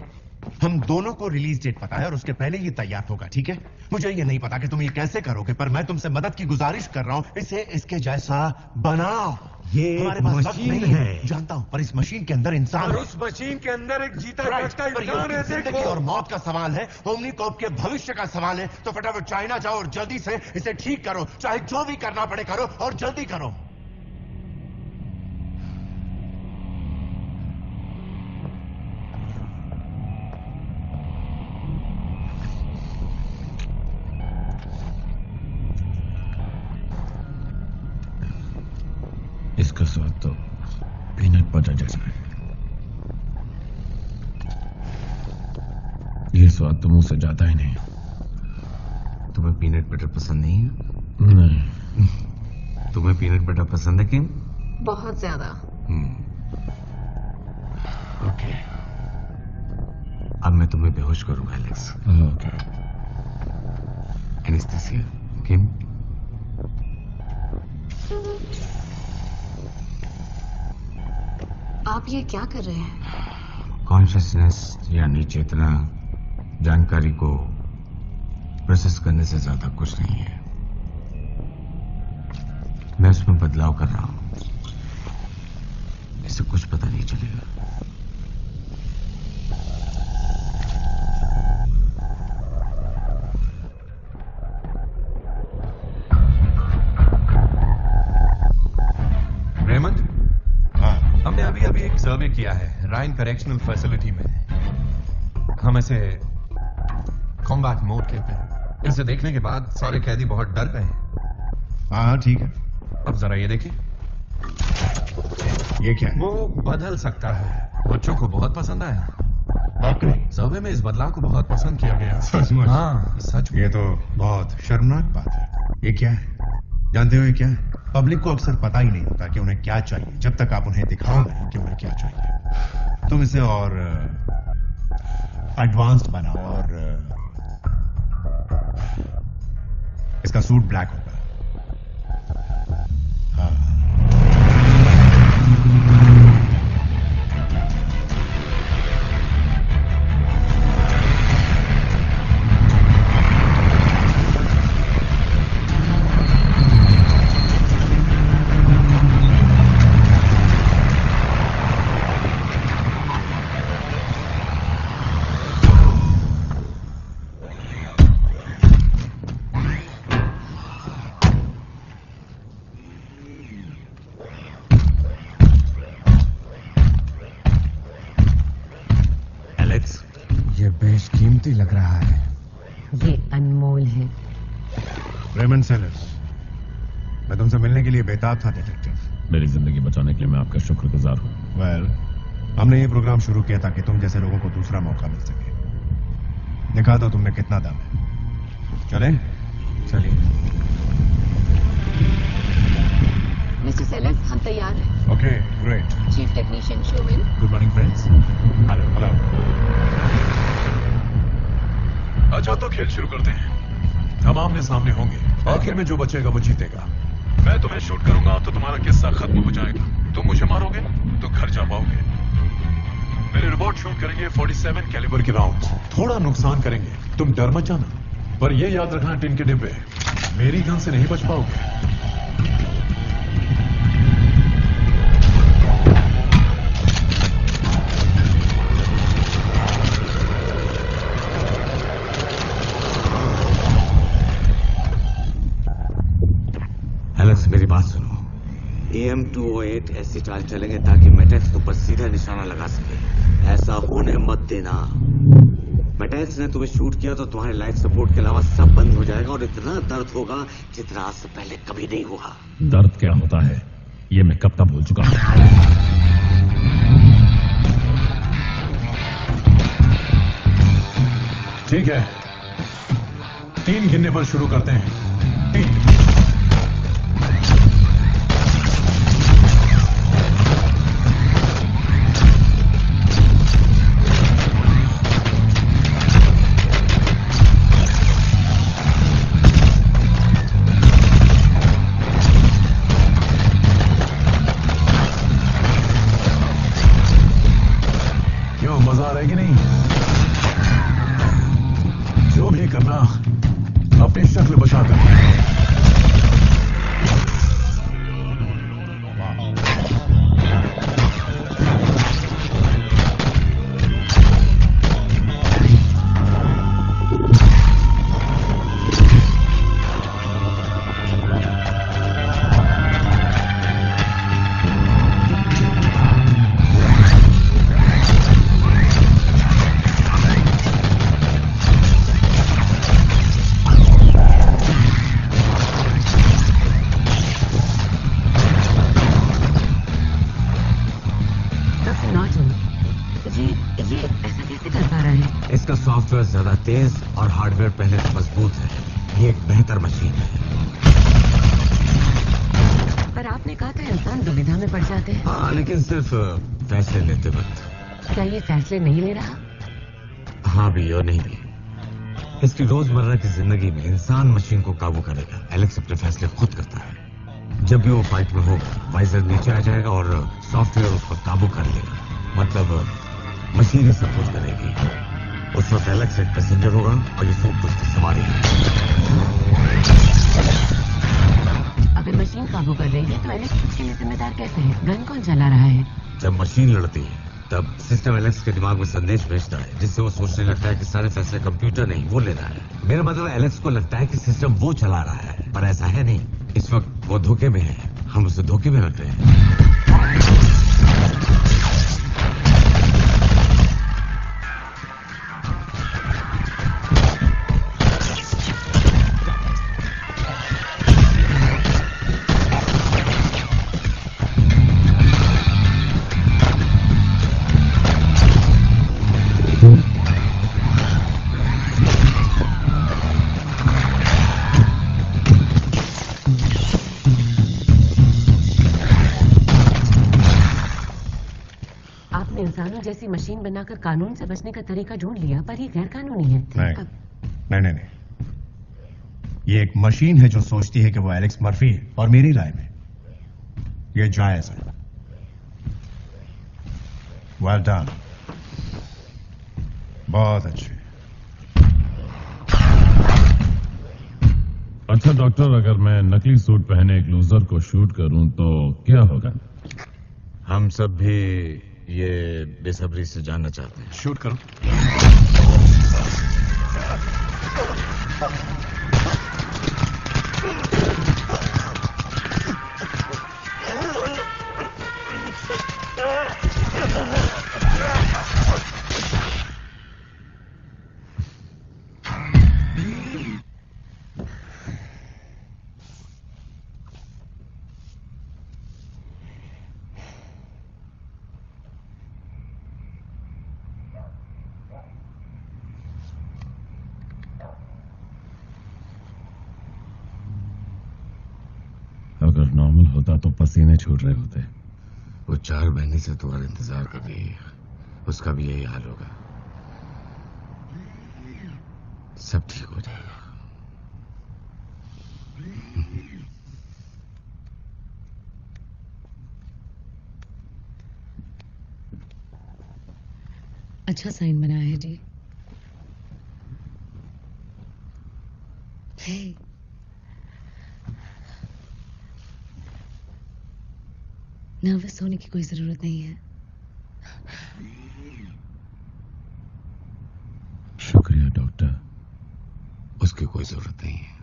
हम दोनों को रिलीज डेट पता है और उसके पहले ये तैयार होगा। ठीक है, मुझे ये नहीं पता कि तुम ये कैसे करोगे, पर मैं तुमसे मदद की गुजारिश कर रहा हूँ। इसे इसके जैसा बनाओ। ये हमारे पास वक्त मशीन नहीं है। जानता हूँ, पर इस मशीन के अंदर इंसान है। उस मशीन के अंदर एक जीता Right, जागता पर ये इंसान है। जिंदगी और मौत का सवाल है, ओमनीकॉप के भविष्य का सवाल है। तो फटाफट चाइना जाओ और जल्दी से इसे ठीक करो। चाहे जो भी करना पड़े करो, और जल्दी करो। इसका स्वाद तो पीनट बटर जैसा है। ये स्वाद तो मुंह से जाता ही नहीं। तुम्हें पीनट बटर पसंद नहीं है? नहीं। तुम्हें पीनट बटर पसंद है किम? बहुत ज्यादा। ओके, अब मैं तुम्हें बेहोश करूंगा एलेक्स। ओके। एनेस्थीसिया किम। आप ये क्या कर रहे हैं? कॉन्शियसनेस यानी चेतना जानकारी को प्रोसेस करने से ज्यादा कुछ नहीं है। मैं उसमें बदलाव कर रहा हूं। इसे कुछ पता नहीं चलेगा। ब्रायन करेक्शनल फैसिलिटी में। हम इसे कॉम्बैट मोड कहते हैं। इसे देखने के बाद सारे कैदी बहुत डर गए हैं। हाँ ठीक है। अब जरा ये देखिए। ये क्या है? वो बदल सकता है। बच्चों को बहुत पसंद आया। सर्वे में इस बदलाव को बहुत पसंद किया गया। सचमुच? हाँ सच। ये तो बहुत शर्मनाक बात है। ये क्या है? जानते हो ये क्या है? पब्लिक को अक्सर पता ही नहीं होता कि उन्हें क्या चाहिए जब तक आप उन्हें दिखाओ नहीं कि उन्हें क्या चाहिए। तुम इसे और एडवांस्ड बनाओ और इसका सूट ब्लैक होगा। बेशकीमती लग रहा है। ये अनमोल है। रेमंड सेलर्स, मैं तुमसे मिलने के लिए बेताब था डिटेक्टिव। मेरी जिंदगी बचाने के लिए मैं आपका शुक्रगुजार हूँ। वेल, हमने ये प्रोग्राम शुरू किया ताकि तुम जैसे लोगों को दूसरा मौका मिल सके। दिखा दो तुमने कितना दम है। चले? चलिए। मिस्टर सेलर्स, हम तैयार हैं। Okay, great. Chief technician Shovin. Good morning friends. Hello. अच्छा तो खेल शुरू करते हैं। हम आमने सामने होंगे। आखिर में जो बचेगा वो जीतेगा। मैं तुम्हें शूट करूंगा तो तुम्हारा किस्सा खत्म हो जाएगा। तुम मुझे मारोगे तो घर जा पाओगे। मेरे रोबोट शूट करेंगे 47 कैलिबर के राउंड्स। थोड़ा नुकसान करेंगे, तुम डर मत जाना। पर यह याद रखना, टिन के डिब्बे मेरी गन से नहीं बच पाओगे। एलेक्स, मेरी बात सुनो। AM-208 ऐसी चाल चलेंगे ताकि मैटेक्स ऊपर सीधा निशाना लगा सके। ऐसा होने मत देना। मैटेक्स ने तुम्हें शूट किया तो तुम्हारे लाइफ सपोर्ट के अलावा सब बंद हो जाएगा और इतना दर्द होगा जितना आज से पहले कभी नहीं हुआ। दर्द क्या होता है ये मैं कब तक भूल चुका हूं। ठीक है, 3 गिनने पर शुरू करते हैं। 3। मजा आ रहा है कि नहीं? जो भी करना अपनी शक्ल बचा कर। इसका सॉफ्टवेयर ज्यादा तेज और हार्डवेयर पहले से मजबूत है। ये एक बेहतर मशीन है। पर आपने कहा था इंसान दुविधा में पड़ जाते हैं। हाँ, लेकिन सिर्फ फैसले लेते वक्त। क्या ये फैसले नहीं ले रहा? हाँ भी और नहीं भी। इसकी रोजमर्रा की जिंदगी में इंसान मशीन को काबू करेगा। एलेक्स अपने फैसले खुद करता है। जब भी वो फाइट में होगा, वाइजर नीचे आ जाएगा और सॉफ्टवेयर उस पर काबू कर लेगा। मतलब मशीन ही सब कुछ करेगी। उस वक्त एलेक्स एक पैसेंजर होगा और ये सूट उसकी सवारी है। अगर मशीन काबू कर रही है तो एलेक्स उसके लिए जिम्मेदार कैसे है? गन कौन चला रहा है? जब मशीन लड़ती है तब सिस्टम एलेक्स के दिमाग में संदेश भेजता है, जिससे वो सोचने लगता है कि सारे फैसले कंप्यूटर नहीं वो ले रहा है। मेरा मतलब एलेक्स को लगता है कि सिस्टम वो चला रहा है, पर ऐसा है नहीं। इस वक्त वो धोखे में है, हम उसे धोखे में रख रहे हैं। कानून जैसी मशीन बनाकर कानून से बचने का तरीका ढूंढ लिया, पर ये गैर कानूनी है। नहीं। ये एक मशीन है जो सोचती है कि वो एलेक्स मर्फी है, और मेरी राय में ये जायज है। वेल डन, बहुत अच्छे। अच्छा डॉक्टर, अगर मैं नकली सूट पहने एक लूजर को शूट करूं तो क्या होगा? हम सब भी ये बेसब्री से जानना चाहते हैं। शूट करो। अगर नॉर्मल होता तो पसीने छूट रहे होते। वो 4 महीने से तुम्हारा इंतजार कर रही है, उसका भी यही हाल होगा। सब ठीक हो जाएगा। अच्छा साइन बनाया है जी। हे, नर्वस होने की कोई जरूरत नहीं है। शुक्रिया डॉक्टर। उसकी कोई जरूरत नहीं है।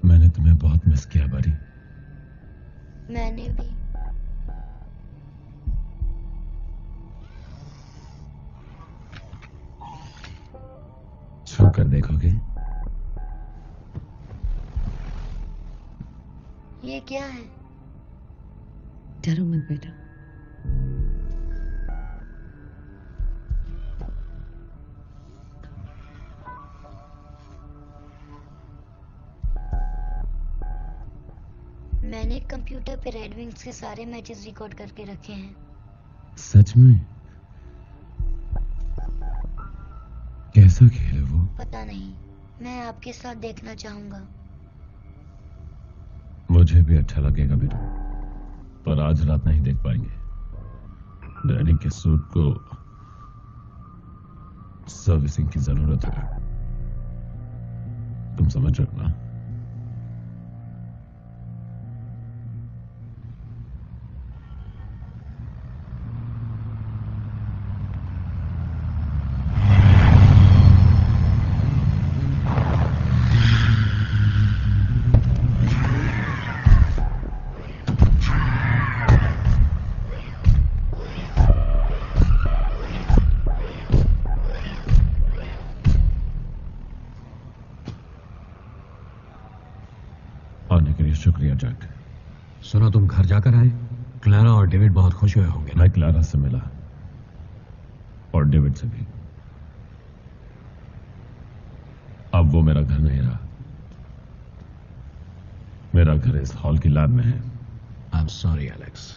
मैंने तुम्हें बहुत मिस किया बरी। मैंने भी। छू कर देखोगे? ये क्या है? डरो मत बेटा। मैंने कंप्यूटर पे रेड विंग्स के सारे मैचेस रिकॉर्ड करके रखे हैं। सच में? कैसा खेल है वो? पता नहीं, मैं आपके साथ देखना चाहूंगा। मुझे भी अच्छा लगेगा बेटा, पर आज रात नहीं देख पाएंगे। डैडी के सूट को सर्विसिंग की जरूरत है, तुम समझ रहे ना? जैक। सुना तुम घर जाकर आए। क्लारा और डेविड बहुत खुश हुए होंगे। मैं क्लारा से मिला और डेविड से भी। अब वो मेरा घर नहीं रहा। मेरा घर इस हॉल की लैब में है। I am sorry Alex.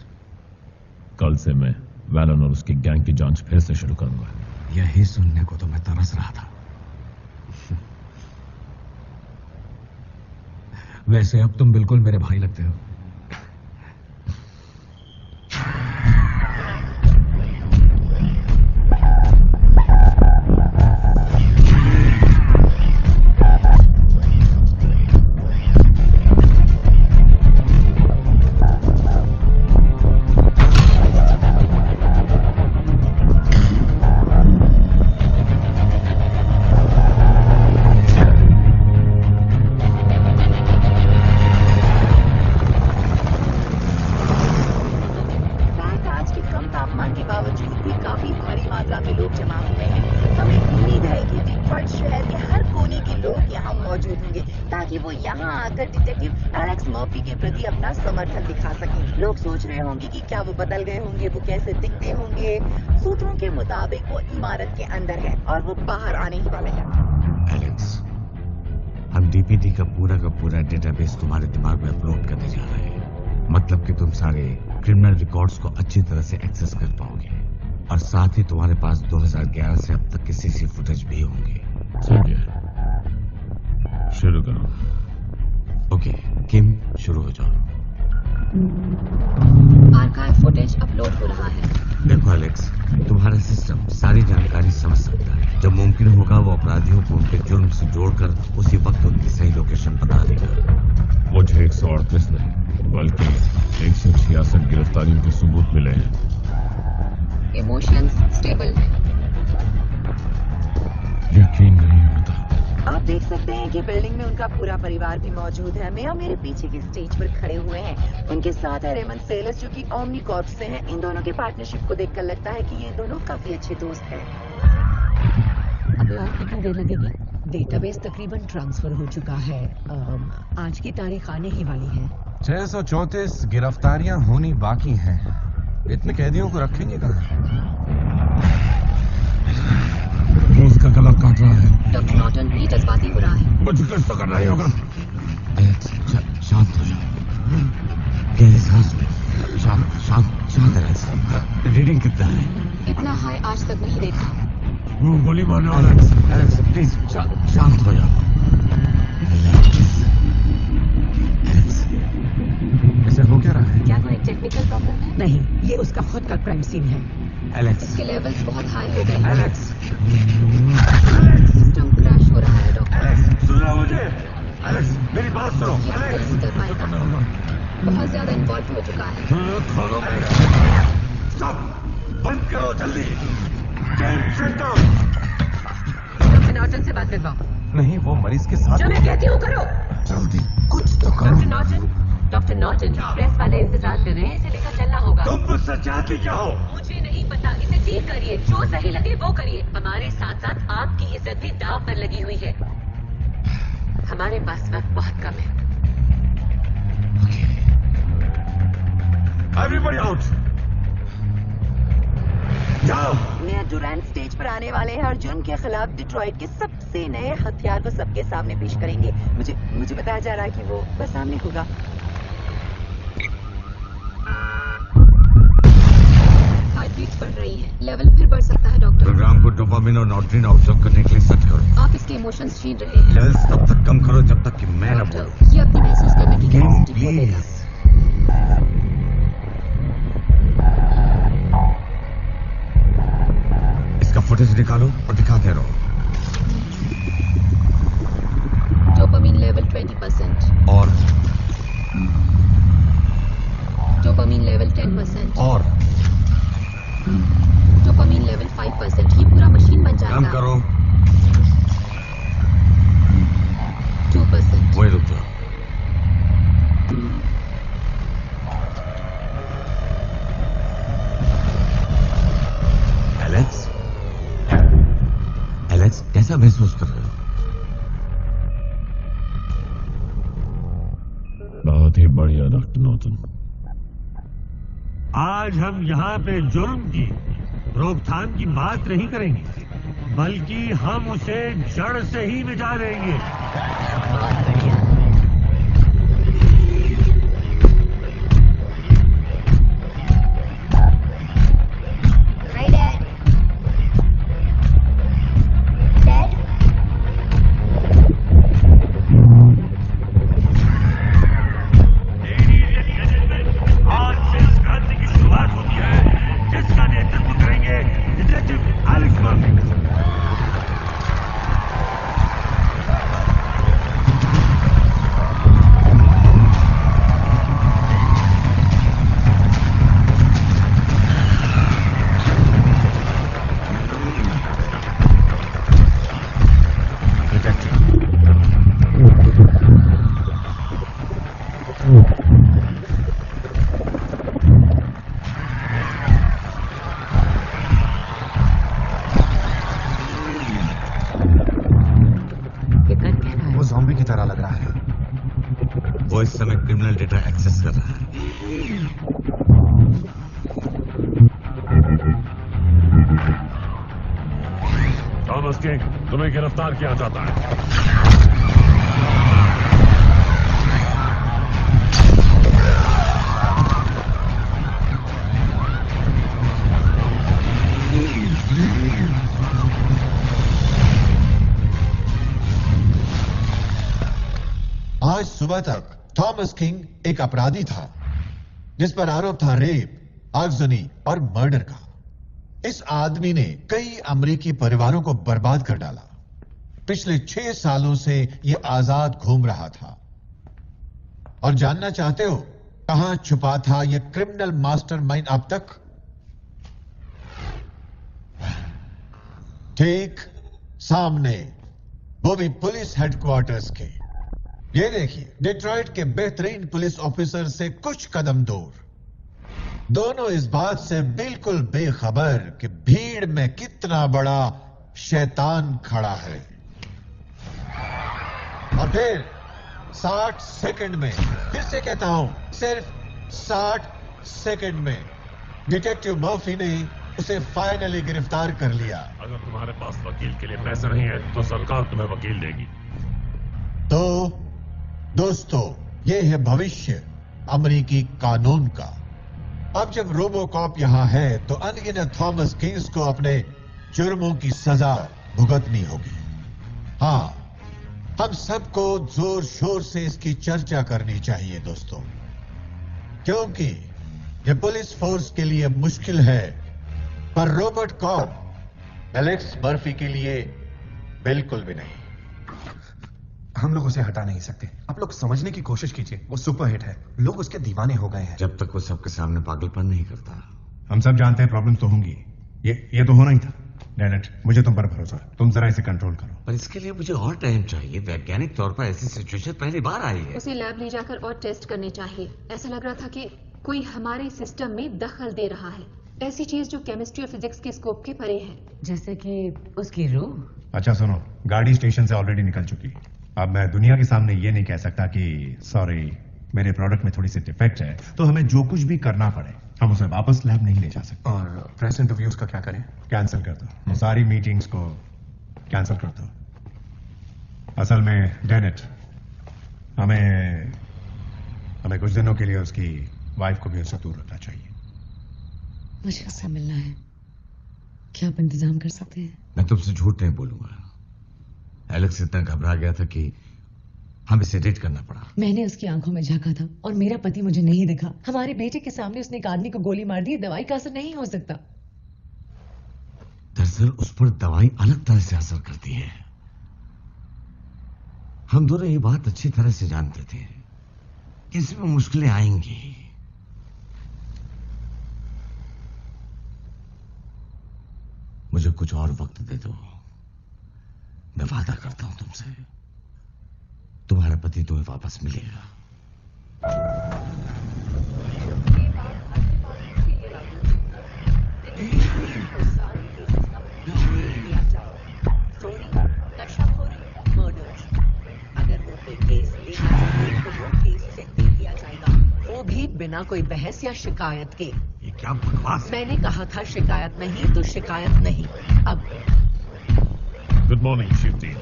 कल से मैं वैलन और उसकी गैंग की जांच फिर से शुरू करूंगा। यही सुनने को तो मैं तरस रहा था। वैसे अब तुम बिल्कुल मेरे भाई लगते हो। लोग सोच रहे होंगे कि क्या वो बदल गए होंगे, वो कैसे दिखते होंगे। सूत्रों के मुताबिक वो इमारत के अंदर है और वो बाहर आने ही वाले हैं। एलेक्स, हम डीपीटी का पूरा डेटाबेस तुम्हारे दिमाग में अपलोड करने जा रहे हैं। मतलब कि तुम सारे क्रिमिनल रिकॉर्ड्स को अच्छी तरह से एक्सेस कर पाओगे और साथ ही तुम्हारे पास 2011 से अब तक के सीसी फुटेज भी होंगे। समझे? शुरू करो। ओके, किम शुरू हो जाओ। आर्काइव फुटेज अपलोड हो रहा है। देखो एलेक्स, तुम्हारा सिस्टम सारी जानकारी समझ सकता है। जब मुमकिन होगा वो अपराधियों को उनके जुर्म से जोड़कर उसी वक्त उनकी सही लोकेशन बता देगा। मुझे 138 नहीं बल्कि 166 गिरफ्तारियों के सबूत मिले हैं। इमोशंस स्टेबल है। यकीन नहीं होता। आप देख सकते हैं कि बिल्डिंग में उनका पूरा परिवार भी मौजूद है। मैं मेरे पीछे के स्टेज पर खड़े हुए हैं। उनके साथ है रेमंड सेलस जो कि ओमनी कॉर्प से हैं। इन दोनों के पार्टनरशिप को देखकर लगता है कि ये दोनों काफी अच्छे दोस्त हैं। अब और कितनी देर लगेगी? डेटाबेस तकरीबन ट्रांसफर हो चुका है। आज की तारीख आने ही वाली है। 634 गिरफ्तारियां होनी बाकी हैं। इतने कैदियों को रखेंगे कहाँ? वो उसका गला काट रहा है। डॉक्टर नॉर्टन भी जज्बाती हो रहा है। मुझे कुछ तो करना ही होगा। शांत हो जाओ। गहरी सांस लो। शांत एलेक्स। रीडिंग कितना है? इतना हाई आज तक नहीं देखा। गोली मारने वाला। एलेक्स प्लीज शांत हो जाओ। एलेक्स, ऐसे हो क्या रहा है? क्या कोई टेक्निकल प्रॉब्लम है? नहीं, ये उसका खुद का क्राइम सीन है। एलेक्स, इसके लेवल्स बहुत हाई हो गए हैं। एलेक्स, सिस्टम क्रैश हो रहा है डॉक्टर। एलेक्स, सुन रहा हो मुझे? एलेक्स, मेरी बात सुनो। एलेक्स कर पाएगा। बहुत ज्यादा इन्वॉल्व हो चुका है। स्टॉप, बंद करो जल्दी। डॉक्टर नॉर्टन से बात करवाओ। नहीं, वो मरीज के साथ। जो मैं कहती हूँ करो। जल्दी कुछ तो करो। डॉक्टर नॉर्टन, प्रेस वाले इंतजार कर रहे हैं। इसे लेकर चलना होगा। तुम मुझसे चाहती क्या हो? मुझे नहीं पता। इसे ठीक करिए, जो सही लगे वो करिए। हमारे साथ साथ आपकी इज्जत भी दांव पर लगी हुई है। हमारे पास वक्त बहुत कम है। Everybody out. जाओ। नया डुरांट स्टेज पर आने वाले हैं और जुर्म के खिलाफ डिट्रॉइट के सबसे नए हथियार को सबके सामने पेश करेंगे। मुझे बताया जा रहा है कि वो बस सामने होगा। हार्टबीट्स बढ़ रही है। लेवल फिर बढ़ सकता है डॉक्टर। प्रोग्राम को डोपामिन और नॉर्ट्रिन ऑब्जर्व करने के लिए सेट करो। आप इसके इमोशंस छीन रहे हैं। लेवल्स तब तक कम करो जब तक कि मैं न बोलूं। ये अपनी महसूस करने की कैपेसिटी खो देगा। इसका फुटेज निकालो और दिखाते रहो। डोपामिन लेवल 20% और डोपामिन लेवल 10% और डोपामिन लेवल 5%। ये पूरा मशीन बन जाएगा। कम करो। 2%। वही रुक जाओ। एलेक्स, एलेक्स कैसा महसूस कर रहे हो? बहुत बहुत ही बढ़िया डॉक्टर नॉर्टन। आज हम यहाँ पे जुर्म की रोकथाम की बात नहीं करेंगे, बल्कि हम उसे जड़ से ही मिटा देंगे। इस समय क्रिमिनल डेटा एक्सेस कर रहा है। थॉमस किंग, तुम्हें गिरफ्तार किया जाता है। आज सुबह तक थॉमस किंग एक अपराधी था जिस पर आरोप था रेप, आगजनी और मर्डर का। इस आदमी ने कई अमेरिकी परिवारों को बर्बाद कर डाला। पिछले 6 सालों से यह आजाद घूम रहा था। और जानना चाहते हो कहां छुपा था यह क्रिमिनल मास्टरमाइंड अब तक? ठीक सामने, वो भी पुलिस हेडक्वार्टर्स के। ये देखिए, डिट्रॉइट के बेहतरीन पुलिस ऑफिसर से कुछ कदम दूर। दोनों इस बात से बिल्कुल बेखबर कि भीड़ में कितना बड़ा शैतान खड़ा है। और फिर 60 सेकंड में, फिर से कहता हूं, सिर्फ 60 सेकंड में डिटेक्टिव मर्फी ने उसे फाइनली गिरफ्तार कर लिया। अगर तुम्हारे पास वकील के लिए पैसे नहीं है तो सरकार तुम्हें वकील देगी। तो दोस्तों, ये है भविष्य अमेरिकी कानून का। अब जब रोबोकॉप यहां है तो अनगिनत थॉमस किंग्स को अपने जुर्मों की सजा भुगतनी होगी। हां, हम सबको जोर शोर से इसकी चर्चा करनी चाहिए दोस्तों, क्योंकि यह पुलिस फोर्स के लिए मुश्किल है, पर रॉबर्ट कॉब एलेक्स मर्फी के लिए बिल्कुल भी नहीं। हम लोग उसे हटा नहीं सकते। आप लोग समझने की कोशिश कीजिए, वो सुपरहिट है, लोग उसके दीवाने हो गए हैं। जब तक वो सबके सामने पागलपन नहीं करता। हम सब जानते हैं प्रॉब्लम तो होंगी, ये तो होना ही था। डेनेट, मुझे तुम पर भरोसा है, तुम जरा इसे कंट्रोल करो। पर इसके लिए मुझे और टाइम चाहिए। वैज्ञानिक तौर पर ऐसी सिचुएशन पहली बार आई है। उसे लैब ले जाकर और टेस्ट करने चाहिए। ऐसा लग रहा था कि कोई हमारे सिस्टम में दखल दे रहा है, ऐसी चीज जो केमिस्ट्री और फिजिक्स के स्कोप के परे है। जैसे कि उसकी रूह। अच्छा सुनो, गाड़ी स्टेशन से ऑलरेडी निकल चुकी है। अब मैं दुनिया के सामने ये नहीं कह सकता कि सॉरी, मेरे प्रोडक्ट में थोड़ी सी डिफेक्ट है, तो हमें जो कुछ भी करना पड़े हम उसे वापस लैब नहीं ले जा सकते। और प्रेस इंटरव्यूज का क्या करें? कैंसिल कर दो, सारी मीटिंग्स को कैंसिल कर दो। असल में डेनेट, हमें कुछ दिनों के लिए उसकी वाइफ को भी उससे दूर रखना चाहिए। मुझे उससे मिलना है, क्या आप इंतजाम कर सकते हैं? मैं तुमसे झूठ नहीं बोलूंगा। एलेक्स इतना घबरा गया था कि हमें सेडेट करना पड़ा। मैंने उसकी आंखों में झांका था और मेरा पति मुझे नहीं दिखा। हमारे बेटे के सामने उसने एक आदमी को गोली मार दी। दवाई का असर नहीं हो सकता। दरअसल उस पर दवाई अलग तरह से असर करती है। हम दोनों ये बात अच्छी तरह से जानते थे कि इसमें मुश्किलें आएंगी। मुझे कुछ और वक्त दे दो। मैं वादा करता हूं तुमसे, तुम्हारा पति तुम्हें वापस मिलेगा। अगर वो कोई केस ले तो वो केस सेटल किया जाए। बिना कोई बहस या शिकायत के। ये क्या बकवास? मैंने कहा था शिकायत नहीं तो शिकायत नहीं। अब good morning chief team.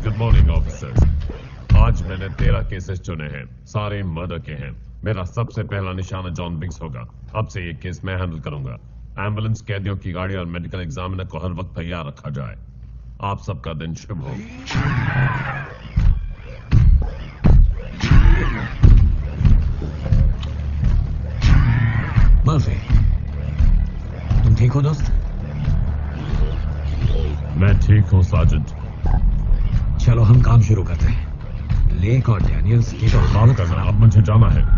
Good morning officers. आज मैंने 13 केसेस चुने हैं, सारे मर्डर के हैं। मेरा सबसे पहला निशाना जॉन बिग्स होगा। अब से ये केस मैं हैंडल करूंगा। एम्बुलेंस, कैदियों की गाड़ी और मेडिकल एग्जामिनर को हर वक्त तैयार रखा जाए। आप सबका दिन शुभ हो। मर्फी, तुम ठीक हो दोस्त? मैं ठीक हूँ सार्जेंट। चलो हम काम शुरू करते हैं। लेक और डैनियल्स की तो बात करना, अब मुझे जाना है।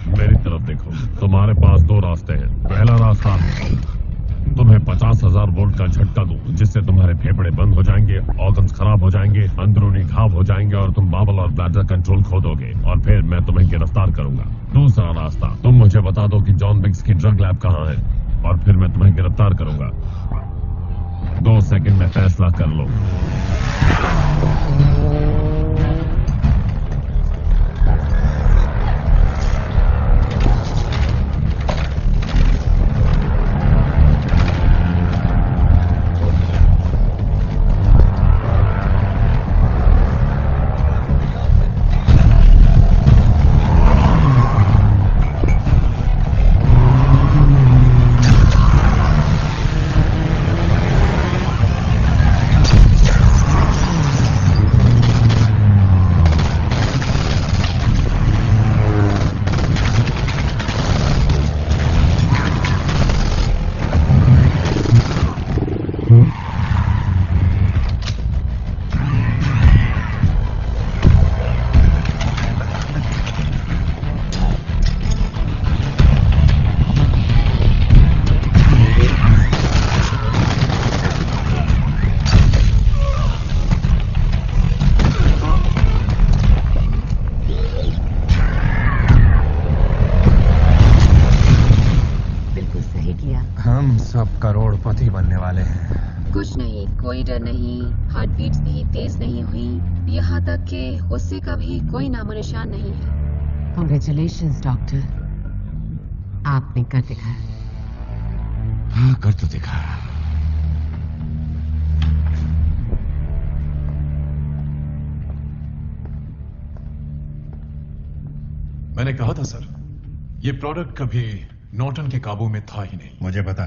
मेरी तरफ देखो। तुम्हारे पास दो रास्ते हैं। पहला रास्ता, तुम्हें 50,000 वोल्ट का झटका दूं, जिससे तुम्हारे फेफड़े बंद हो जाएंगे, ऑर्गन्स खराब हो जाएंगे, अंदरूनी घाव हो जाएंगे और तुम बावल और ब्लैडर कंट्रोल खो दोगे और फिर मैं तुम्हें गिरफ्तार करूंगा। दूसरा रास्ता, तुम मुझे बता दो कि जॉन बिग्स की ड्रग लैब कहाँ है और फिर मैं तुम्हें गिरफ्तार करूंगा। 2 सेकंड में फैसला कर लो। करोड़पति बनने वाले हैं। कुछ नहीं, कोई डर नहीं, हार्ट बीट्स भी तेज नहीं हुई, यहाँ तक कि गुस्से का भी कोई नामो निशान नहीं है। कांग्रेचुलेशंस डॉक्टर, आपने कर दिखाया। हाँ, कर तो दिखाया। मैंने कहा था सर, ये प्रोडक्ट कभी नॉर्टन के काबू में था ही नहीं। मुझे पता,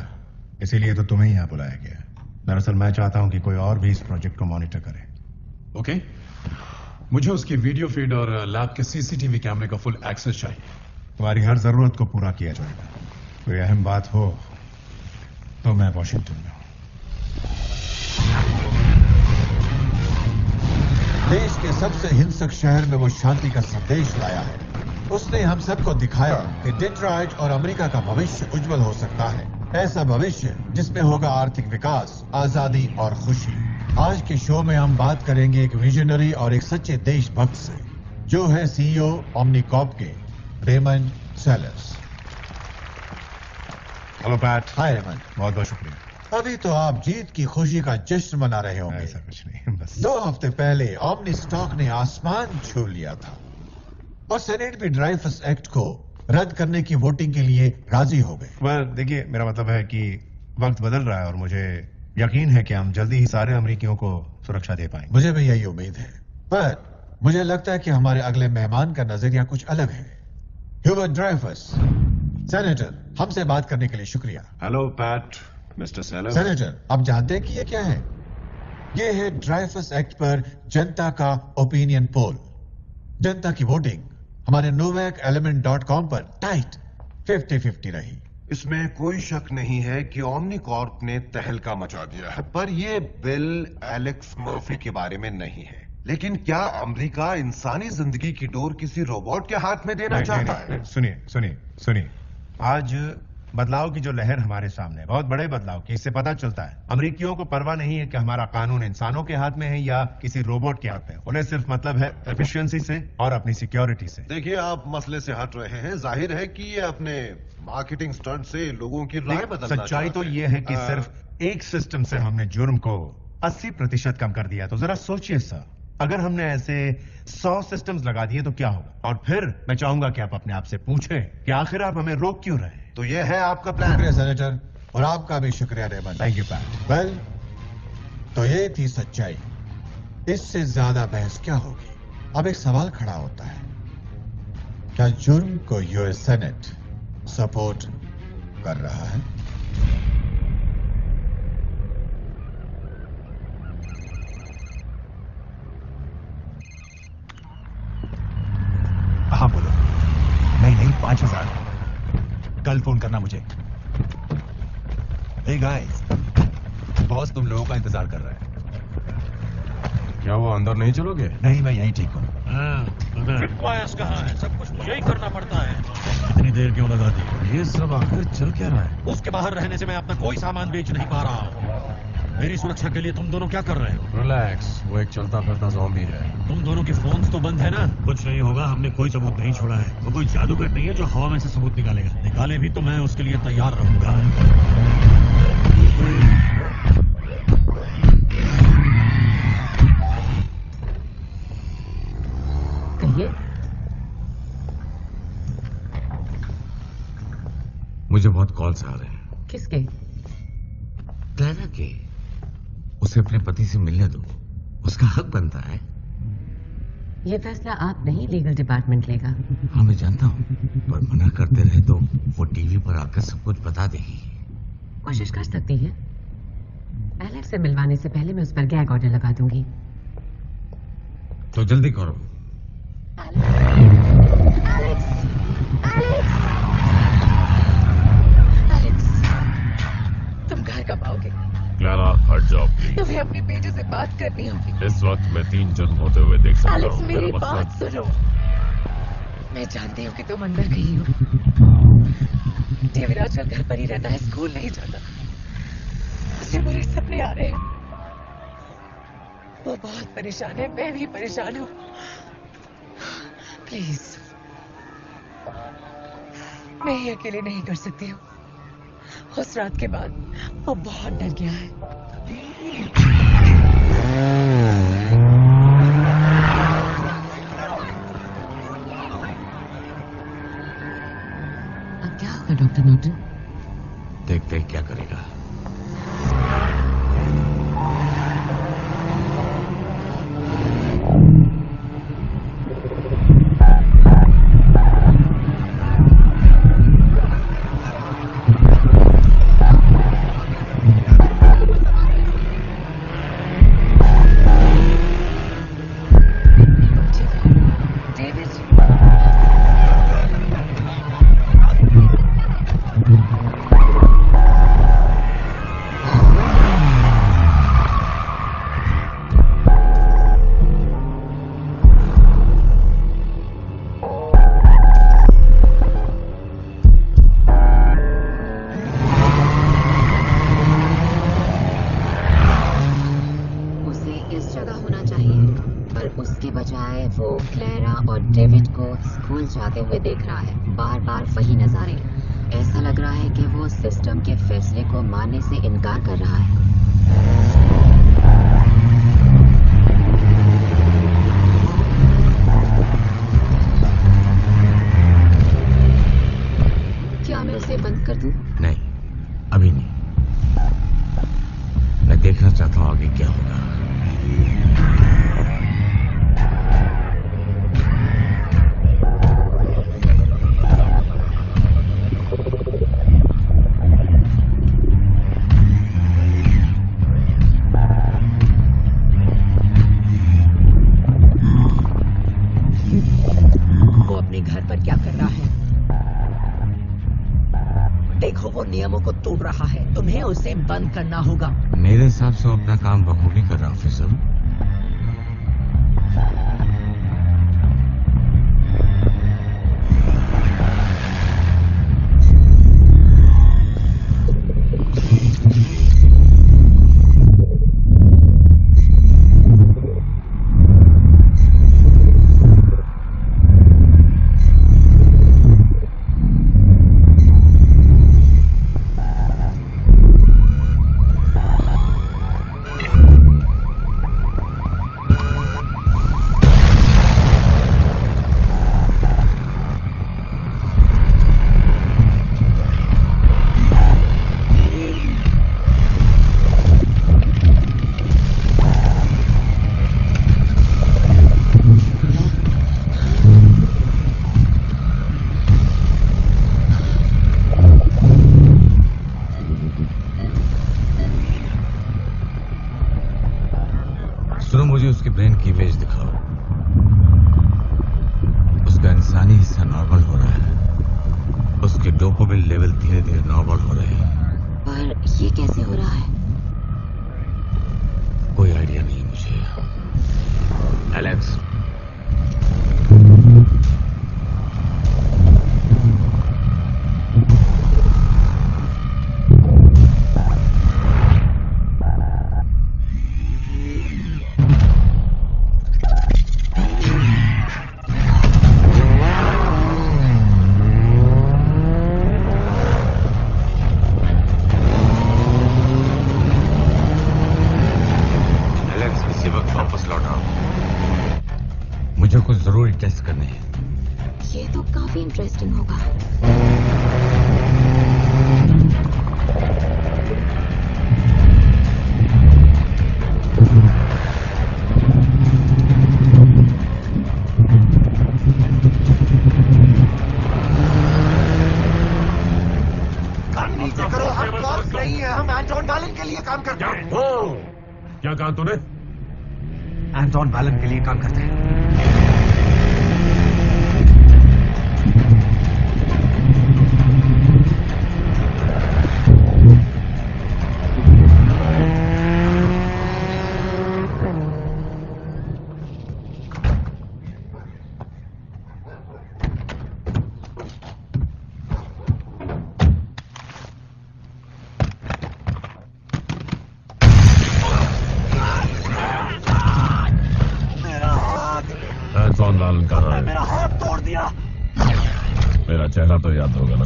इसीलिए तो तुम्हें यहाँ बुलाया गया। दरअसल मैं चाहता हूँ कि कोई और भी इस प्रोजेक्ट को मॉनिटर करे। ओके, मुझे उसकी वीडियो फीड और लैब के सीसीटीवी कैमरे का फुल एक्सेस चाहिए। तुम्हारी हर जरूरत को पूरा किया जाएगा। कोई अहम बात हो तो मैं वॉशिंगटन में हूँ। देश के सबसे हिंसक शहर में वो शांति का संदेश लाया है। उसने हम सबको दिखाया कि डेट्रॉइट और अमेरिका का भविष्य उज्जवल हो सकता है। ऐसा भविष्य जिसमें होगा आर्थिक विकास, आजादी और खुशी। आज के शो में हम बात करेंगे एक विजनरी और एक सच्चे देशभक्त से, जो है सीईओ ओमनीकॉर्प के Raymond Sellers. Hello Pat. Hi Raymond. बहुत बहुत शुक्रिया। अभी तो आप जीत की खुशी का जश्न मना रहे होंगे। ऐसा कुछ नहीं, बस 2 हफ्ते पहले ओमनी स्टॉक ने आसमान छू लिया था और सेनेट भी ड्राइवर्स एक्ट को रद्द करने की वोटिंग के लिए राजी हो गए। well, देखिए, मेरा मतलब है कि वक्त बदल रहा है और मुझे यकीन है कि हम जल्दी ही सारे अमेरिकियों को सुरक्षा दे पाएंगे। मुझे भी यही उम्मीद है, पर मुझे लगता है कि हमारे अगले मेहमान का नजरिया कुछ अलग है। ह्यूबर्ट ड्राइफस, सेनेटर, हमसे बात करने के लिए शुक्रिया। Hello PAT, mister seller. Senator, आप जानते हैं कि ये क्या है? ये है ड्राइफस एक्ट पर जनता का ओपिनियन पोल। जनता की वोटिंग हमारे novacelement.com पर टाइट 50-50 रही। इसमें कोई शक नहीं है कि ओमनी कॉर्प ने तहलका मचा दिया है, पर यह बिल एलेक्स मर्फी के बारे में नहीं है। लेकिन क्या अमेरिका इंसानी जिंदगी की डोर किसी रोबोट के हाथ में देना चाहता है? सुनिए, आज बदलाव की जो लहर हमारे सामने, बहुत बड़े बदलाव की, इससे पता चलता है अमेरिकियों को परवाह नहीं है कि हमारा कानून इंसानों के हाथ में है या किसी रोबोट के हाथ में। उन्हें सिर्फ मतलब है एफिशिएंसी से और अपनी सिक्योरिटी से। देखिए, आप मसले से हट रहे हैं। जाहिर है कि ये अपने मार्केटिंग स्टंट से लोगों की राय बदलना सच्चाई तो ये है कि सिर्फ एक सिस्टम से हमने जुर्म को 80% कम कर दिया। तो जरा सोचिए सर, अगर हमने ऐसे 100 सिस्टम्स लगा दिए तो क्या होगा? और फिर मैं चाहूंगा कि आप अपने आप से पूछें कि आखिर आप हमें रोक क्यों रहे? तो ये है आपका प्लान। शुक्रिया सेनेटर, और आपका भी शुक्रिया Raymond. Thank you PAT. Well, तो ये थी सच्चाई। इससे ज्यादा बहस क्या होगी? अब एक सवाल खड़ा होता है, क्या जुर्म को यूएस सेनेट सपोर्ट कर रहा है? हाँ बोलो। नहीं 5000 कल फोन करना मुझे। हे गाइस, बॉस तुम लोगों का इंतजार कर रहा है। क्या वो अंदर नहीं चलोगे? नहीं, मैं यहीं ठीक हूँ। रिक्वायर्स कहाँ है? सब कुछ मुझे ही करना पड़ता है। इतनी देर क्यों लगा दी? ये सब आखिर चल क्या रहा है? उसके बाहर रहने से मैं अपना कोई सामान बेच नहीं पा रहा हूँ। मेरी सुरक्षा के लिए तुम दोनों क्या कर रहे हो? रिलैक्स, वो एक चलता फिरता ज़ॉम्बी है। तुम दोनों के फोन तो बंद है ना? कुछ नहीं होगा, हमने कोई सबूत नहीं छोड़ा है। वो कोई जादूगर नहीं है जो हवा में से सबूत निकालेगा। निकाले भी तो मैं उसके लिए तैयार रहूंगा। कहिए। मुझे बहुत कॉल्स आ रहे हैं। किसके? क्लैरा के। उसे अपने पति से मिलने दो, उसका हक बनता है। ये फैसला आप नहीं, लीगल डिपार्टमेंट लेगा। हाँ मैं जानता हूँ, पर मना करते रहे तो वो टीवी पर आकर सब कुछ बता देगी। कोशिश कर सकती है। एलेक्स से मिलवाने से पहले मैं उस पर गैग ऑर्डर लगा दूंगी। तो जल्दी करो। तुम घर कब आओगे? क्लैरा, हट जाओ प्लीज। तुम्हें अपने बेटे से बात करनी होगी। इस वक्त मैं 3 जन्म होते हुए देख सकता एलेक्स, हूँ। मेरी बात सुनो। मैं जानती हूँ कि तुम अंदर गई हो। डेविड आजकल घर पर ही रहता है, स्कूल नहीं जाता। उसे बुरे सपने आ रहे हैं। वो बहुत परेशान है, मैं भी परेशान हूँ। प्लीज, मैं ये अकेले नहीं कर सकती हूँ। उस रात के बाद वो बहुत डर गया है। अब क्या होगा डॉक्टर नॉर्टन? देखते हैं क्या करेगा। जाते हुए देख रहा है, बार बार वही नजारे। ऐसा लग रहा है कि वो सिस्टम के फैसले को मानने से इनकार कर रहा है। क्या मैं उसे बंद कर दूं? नहीं, अभी नहीं। मैं देखना चाहता हूं आगे क्या होगा। देखो वो नियमों को तोड़ रहा है, तुम्हें उसे बंद करना होगा। मेरे हिसाब से वो अपना काम बखूबी कर रहा है ऑफिसर। उसके ब्रेन की इमेज दिखाओ। उसका इंसानी हिस्सा नॉर्मल हो रहा है, उसके डोपामिन लेवल धीरे धीरे नॉर्मल हो रहे हैं। पर ये कैसे हो रहा है? कोई आइडिया नहीं मुझे। एलेक्स, जरूरी टेस्ट करने हैं। ये तो काफी इंटरेस्टिंग होगा। नीचे करो, हम कॉप्स नहीं है, हम एंटोन बैलन के लिए काम करते हैं। क्या कहा तूने? एंटोन बैलन के लिए काम करते हैं। बैलन कहाँ है? मेरा हाथ तोड़ दिया। मेरा चेहरा तो याद होगा ना।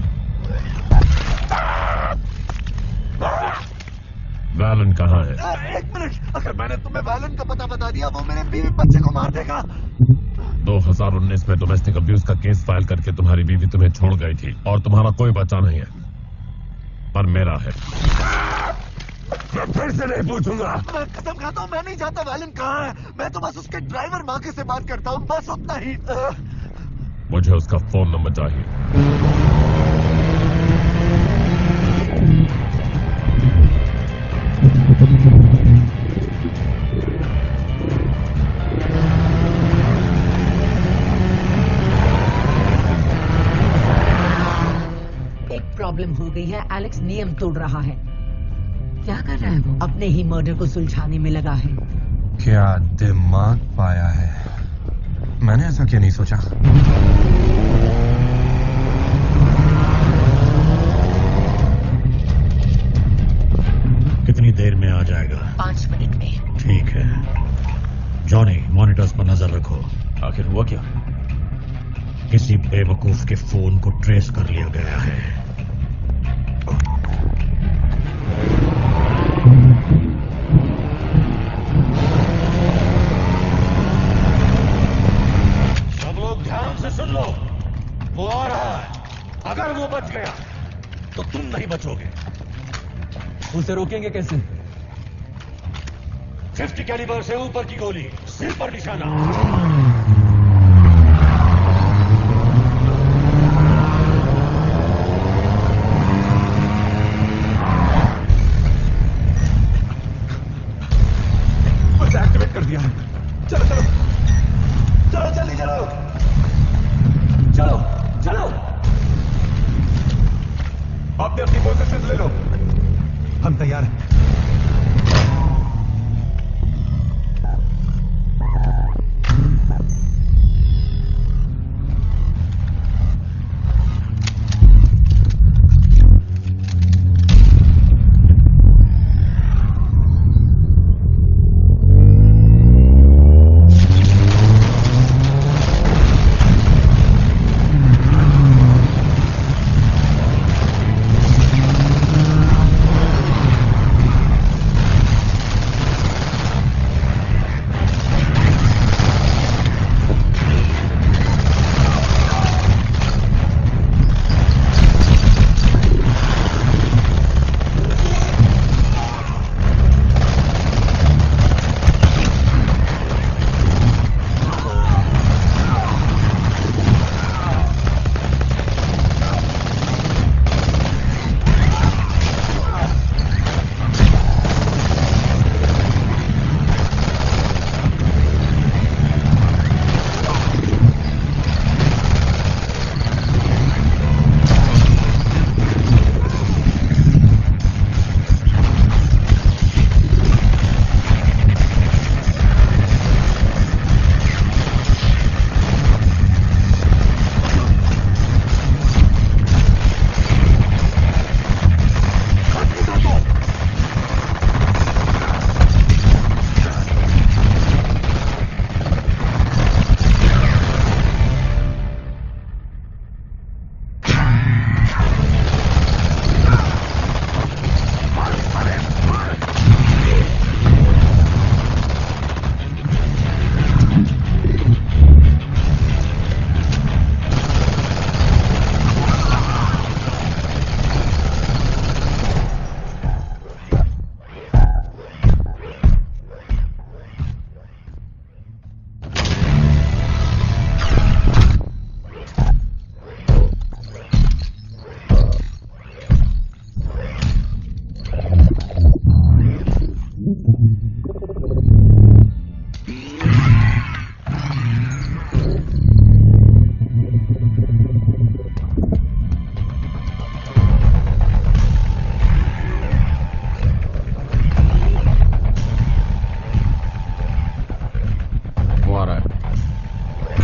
बैलन कहाँ है? एक मिनट, अगर मैंने तुम्हें बैलन का पता बता दिया वो मेरे बीवी बच्चे को मार देगा। 2019 में डोमेस्टिक अब्यूज का केस फाइल करके तुम्हारी बीवी तुम्हें छोड़ गई थी और तुम्हारा कोई बच्चा नहीं है, पर मेरा है। मैं फिर से नहीं पूछूंगा। मैं कसम खाता हूँ मैं नहीं जानता बैलन कहाँ है। मैं तो बस उसके ड्राइवर माके से बात करता हूँ, बस उतना ही। मुझे उसका फोन नंबर चाहिए। एक प्रॉब्लम हो गई है, एलेक्स नियम तोड़ रहा है। क्या कर रहा है वो? अपने ही मर्डर को सुलझाने में लगा है। क्या दिमाग पाया है, मैंने ऐसा क्यों नहीं सोचा। कितनी देर में आ जाएगा? 5 मिनट में। ठीक है। जॉनी, मॉनिटर्स पर नजर रखो। आखिर हुआ क्या? किसी बेवकूफ के फोन को ट्रेस कर लिया गया है। सब लोग ध्यान से सुन लो, वो आ रहा है। अगर वो बच गया तो तुम नहीं बचोगे। उसे रोकेंगे कैसे? 50 कैलिबर से ऊपर की गोली, सिर पर निशाना। एक्टिवेट कर दिया है। चलो चलो चलो जल्दी चलो चलो चलो। आपने अपनी पोजीशन ले लो। हम तैयार हैं।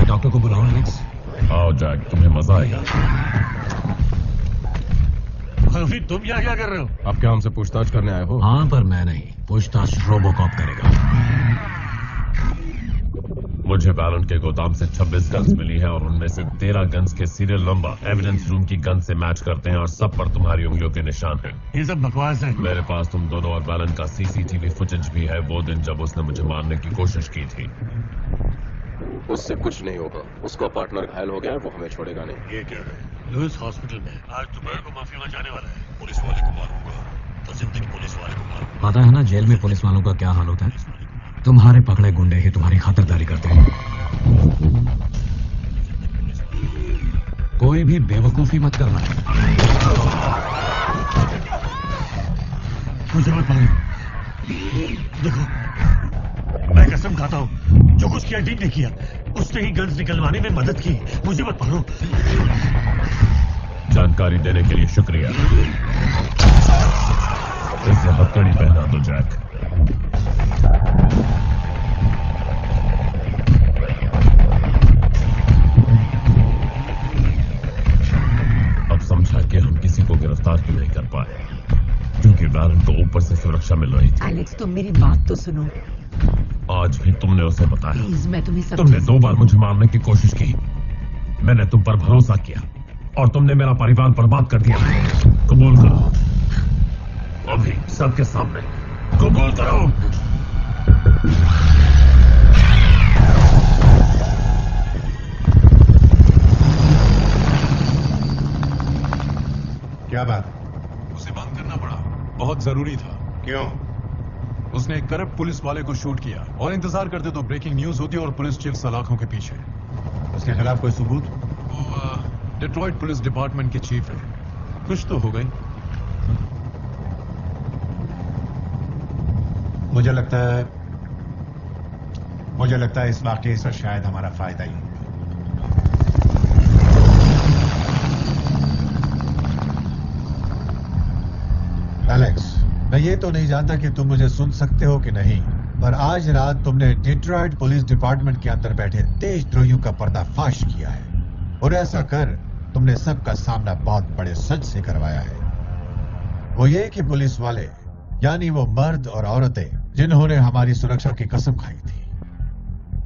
डॉक्टर को बुलाओ एलेक्स। आओ जैक, तुम्हें मजा आएगा। अभी तुम यहाँ क्या कर रहे हो? आप क्या हमसे पूछताछ करने आए हो? हाँ, पर मैं नहीं, पूछताछ रोबोकॉप करेगा। मुझे बैलन के गोदाम से 26 गन्स मिली है और उनमें से 13 गन्स के सीरियल नंबर एविडेंस रूम की गन से मैच करते हैं और सब पर तुम्हारी उंगलियों के निशान हैं। ये सब बकवास है। मेरे पास तुम दोनों और बैलन का सीसीटीवी फुटेज भी है, वो दिन जब उसने मुझे मारने की कोशिश की थी। उससे कुछ नहीं होगा, उसका पार्टनर घायल हो गया है, वो हमें छोड़ेगा नहीं। ये क्या है? लुइस हॉस्पिटल में आज दोपहर को माफी जाने वाला है। पुलिस वाले को मारूंगा तो जिंदगी पुलिस वाले को मारूंगा। पता है ना जेल में पुलिस वालों का क्या हाल होता है? तुम्हारे पकड़े गुंडे ही तुम्हारी खातिरदारी करते हैं। कोई भी बेवकूफी मत करना। मुझे मत मारो। देखो, मैं कसम खाता हूँ, जो कुछ किया डीन ने किया, उसने ही गन्स निकलवाने में मदद की। मुझे मत मारो। जानकारी देने के लिए शुक्रिया। इसे हथकड़ी पहना दो जैक। अब समझा कि हम किसी को गिरफ्तार क्यों नहीं कर पाए, क्योंकि बैरन को ऊपर से सुरक्षा मिल रही थी। एलेक्स, तुम मेरी बात तो सुनो। आज भी तुमने उसे बताया। प्लीज, मैं तुम्हें सब तुमने 2 बार मुझे मारने की कोशिश की। मैंने तुम पर भरोसा किया और तुमने मेरा परिवार बर्बाद कर दिया। कबूल करो, अभी सबके सामने कबूल करो। क्या बात? उसे बंद करना पड़ा, बहुत जरूरी था। क्यों? उसने एक करप्ट पुलिस वाले को शूट किया और इंतजार करते तो ब्रेकिंग न्यूज होती और पुलिस चीफ सलाखों के पीछे। उसके खिलाफ कोई सबूत? वो डिट्रॉइट पुलिस डिपार्टमेंट के चीफ है, कुछ तो हो गई। मुझे लगता है इस वाकये से शायद हमारा फायदा ही होगा। एलेक्स, मैं ये तो नहीं जानता कि तुम मुझे सुन सकते हो कि नहीं, पर आज रात तुमने डिट्रॉइट पुलिस डिपार्टमेंट के अंदर बैठे देशद्रोहियों का पर्दाफाश किया है और ऐसा कर तुमने सबका सामना बहुत बड़े सच से करवाया है। वो ये कि पुलिस वाले, यानी वो मर्द और औरतें जिन्होंने हमारी सुरक्षा की कसम खाई थी,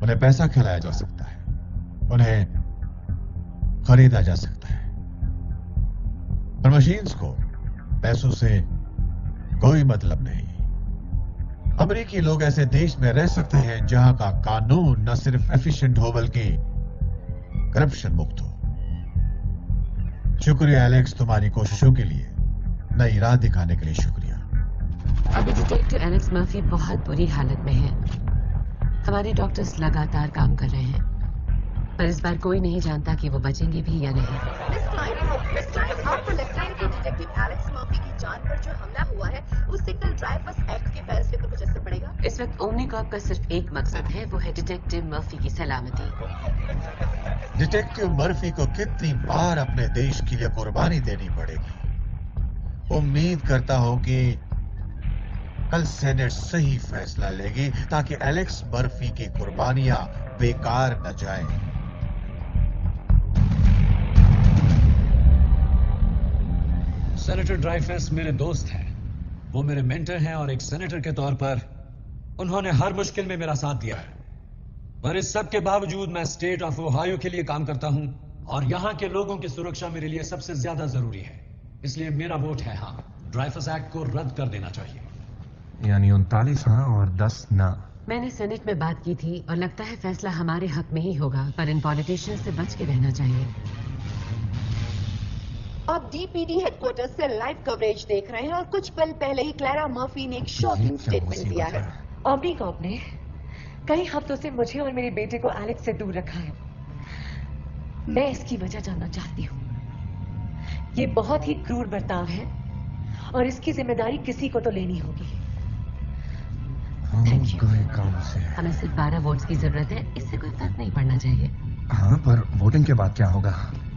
उन्हें पैसा खिलाया जा सकता है, उन्हें खरीदा जा सकता है, पर मशीन्स को पैसों से कोई मतलब नहीं। अमेरिकी लोग ऐसे देश में रह सकते हैं जहां का कानून न सिर्फ एफिशिएंट हो बल्कि करप्शन मुक्त हो। शुक्रिया एलेक्स, तुम्हारी कोशिशों के लिए, नई राह दिखाने के लिए शुक्रिया। अभी डिटेक्टिव एलेक्स मर्फी बहुत बुरी हालत में है। हमारे डॉक्टर्स लगातार काम कर रहे हैं, पर इस बार कोई नहीं जानता कि वो बचेंगे भी या नहीं। आपको लगता है कि डिटेक्टिव एलेक्स मर्फी की जान पर जो हमला हुआ है उससे कल ड्राइवर्स एक्ट के फैसले पर कुछ असर पड़ेगा? इस वक्त ओमनी कॉर्प का सिर्फ एक मकसद है, वो है डिटेक्टिव मर्फी की सलामती। डिटेक्टिव मर्फी को कितनी बार अपने देश के लिए कुर्बानी देनी पड़ेगी। उम्मीद करता हूं कि कल सेनेट सही फैसला लेगी ताकि एलेक्स मर्फी की कुर्बानियां बेकार न जाएं। सेनेटर ड्राइफस मेरे दोस्त हैं, वो मेरे मेंटर हैं और एक सेनेटर के तौर पर उन्होंने हर मुश्किल में मेरा साथ दिया है। पर इस सब के बावजूद मैं स्टेट ऑफ ओहायो के लिए काम करता हूं और यहां के लोगों की सुरक्षा मेरे लिए सबसे ज्यादा जरूरी है। इसलिए मेरा वोट है हाँ, ड्राइफस एक्ट को रद्द कर देना चाहिए। यानी 39 हाँ और 10 ना। मैंने सेनेट में बात की थी और लगता है फैसला हमारे हक में ही होगा, पर इन पॉलिटिशियंस से बच के रहना चाहिए। आप डीपीडी हेडक्वार्टर से लाइव कवरेज देख रहे हैं और कुछ पल पहले ही क्लैरा मर्फी ने एक शॉकिंग स्टेटमेंट दिया है। ओमनी कॉर्प ने कई हफ्तों से मुझे और मेरे बेटे को एलेक्स से दूर रखा है। मैं इसकी वजह जानना चाहती हूँ। ये बहुत ही क्रूर बर्ताव है और इसकी जिम्मेदारी किसी को तो लेनी होगी। काम से हमें सिर्फ 12 वोट्स की जरूरत है, इससे कोई फर्क नहीं पड़ना चाहिए। हाँ, पर वोटिंग के बाद क्या होगा?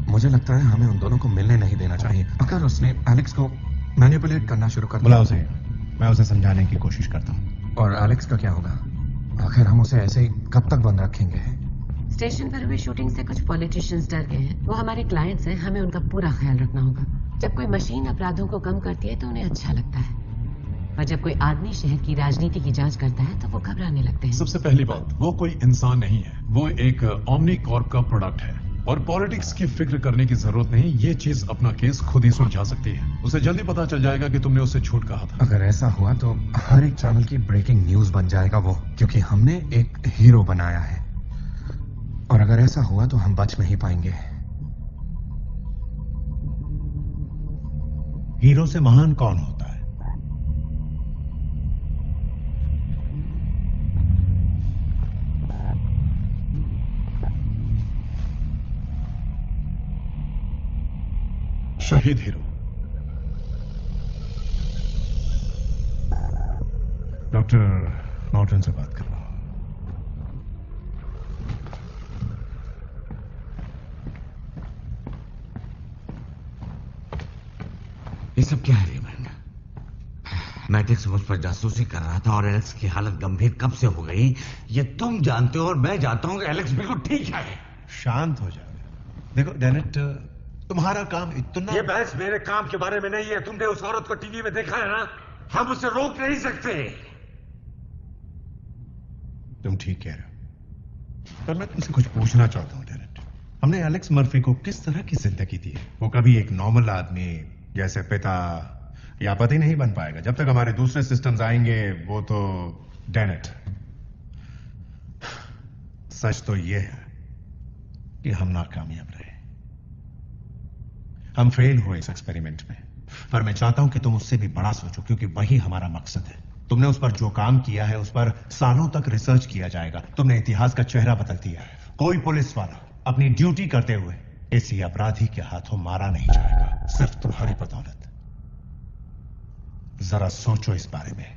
मुझे लगता है हमें उन दोनों को मिलने नहीं देना चाहिए। अगर उसने एलेक्स को मैनिपुलेट करना शुरू कर दिया, बुलाओ उसे, मैं उसे समझाने की कोशिश करता हूँ। और एलेक्स का क्या होगा? आखिर हम उसे ऐसे ही कब तक बंद रखेंगे? स्टेशन पर हुई शूटिंग से कुछ पॉलिटिशियंस डर गए हैं। वो हमारे क्लाइंट्स हैं, हमें उनका पूरा ख्याल रखना होगा। जब कोई मशीन अपराधों को कम करती है तो उन्हें अच्छा लगता है, और जब कोई आदमी शहर की राजनीति की जांच करता है तो वो घबराने लगते हैं। सबसे पहली बात, वो कोई इंसान नहीं है, वो एक ओमनी कॉर्प का प्रोडक्ट है और पॉलिटिक्स की फिक्र करने की जरूरत नहीं। ये चीज अपना केस खुद ही सुलझा सकती है। उसे जल्दी पता चल जाएगा कि तुमने उससे झूठ कहा था। अगर ऐसा हुआ तो हर एक चैनल की ब्रेकिंग न्यूज बन जाएगा वो, क्योंकि हमने एक हीरो बनाया है। और अगर ऐसा हुआ तो हम बच नहीं पाएंगे। हीरो से महान कौन होता है? शहीद हीरो। डॉक्टर नॉर्टन से बात कर रहा हूं। ये सब क्या है रेमंड? मैट्रिक्स मुझ पर जासूसी कर रहा था और एलेक्स की हालत गंभीर कब से हो गई ये तुम जानते हो और मैं जानता हूं कि एलेक्स बिल्कुल ठीक है। शांत हो जाओ। देखो डेनेट, तुम्हारा काम इतना... ये बहस मेरे काम के बारे में नहीं है। तुमने उस औरत को टीवी में देखा है ना? हम उसे रोक नहीं सकते। तुम ठीक कह रहे हो, पर मैं तुमसे कुछ पूछना चाहता हूं डेनेट। हमने एलेक्स मर्फी को किस तरह की जिंदगी दी है? वो कभी एक नॉर्मल आदमी जैसे पिता या पति नहीं बन पाएगा। जब तक हमारे दूसरे सिस्टम्स आएंगे वो तो... डेनेट, सच तो ये है कि हम नाकामयाब रहे, हम फेल हुए इस एक्सपेरिमेंट में। पर मैं चाहता हूं कि तुम उससे भी बड़ा सोचो, क्योंकि वही हमारा मकसद है। तुमने उस पर जो काम किया है उस पर सालों तक रिसर्च किया जाएगा। तुमने इतिहास का चेहरा बदल दिया है। कोई पुलिस वाला अपनी ड्यूटी करते हुए इसी अपराधी के हाथों मारा नहीं जाएगा, सिर्फ तुम्हारी बदौलत। जरा सोचो इस बारे में।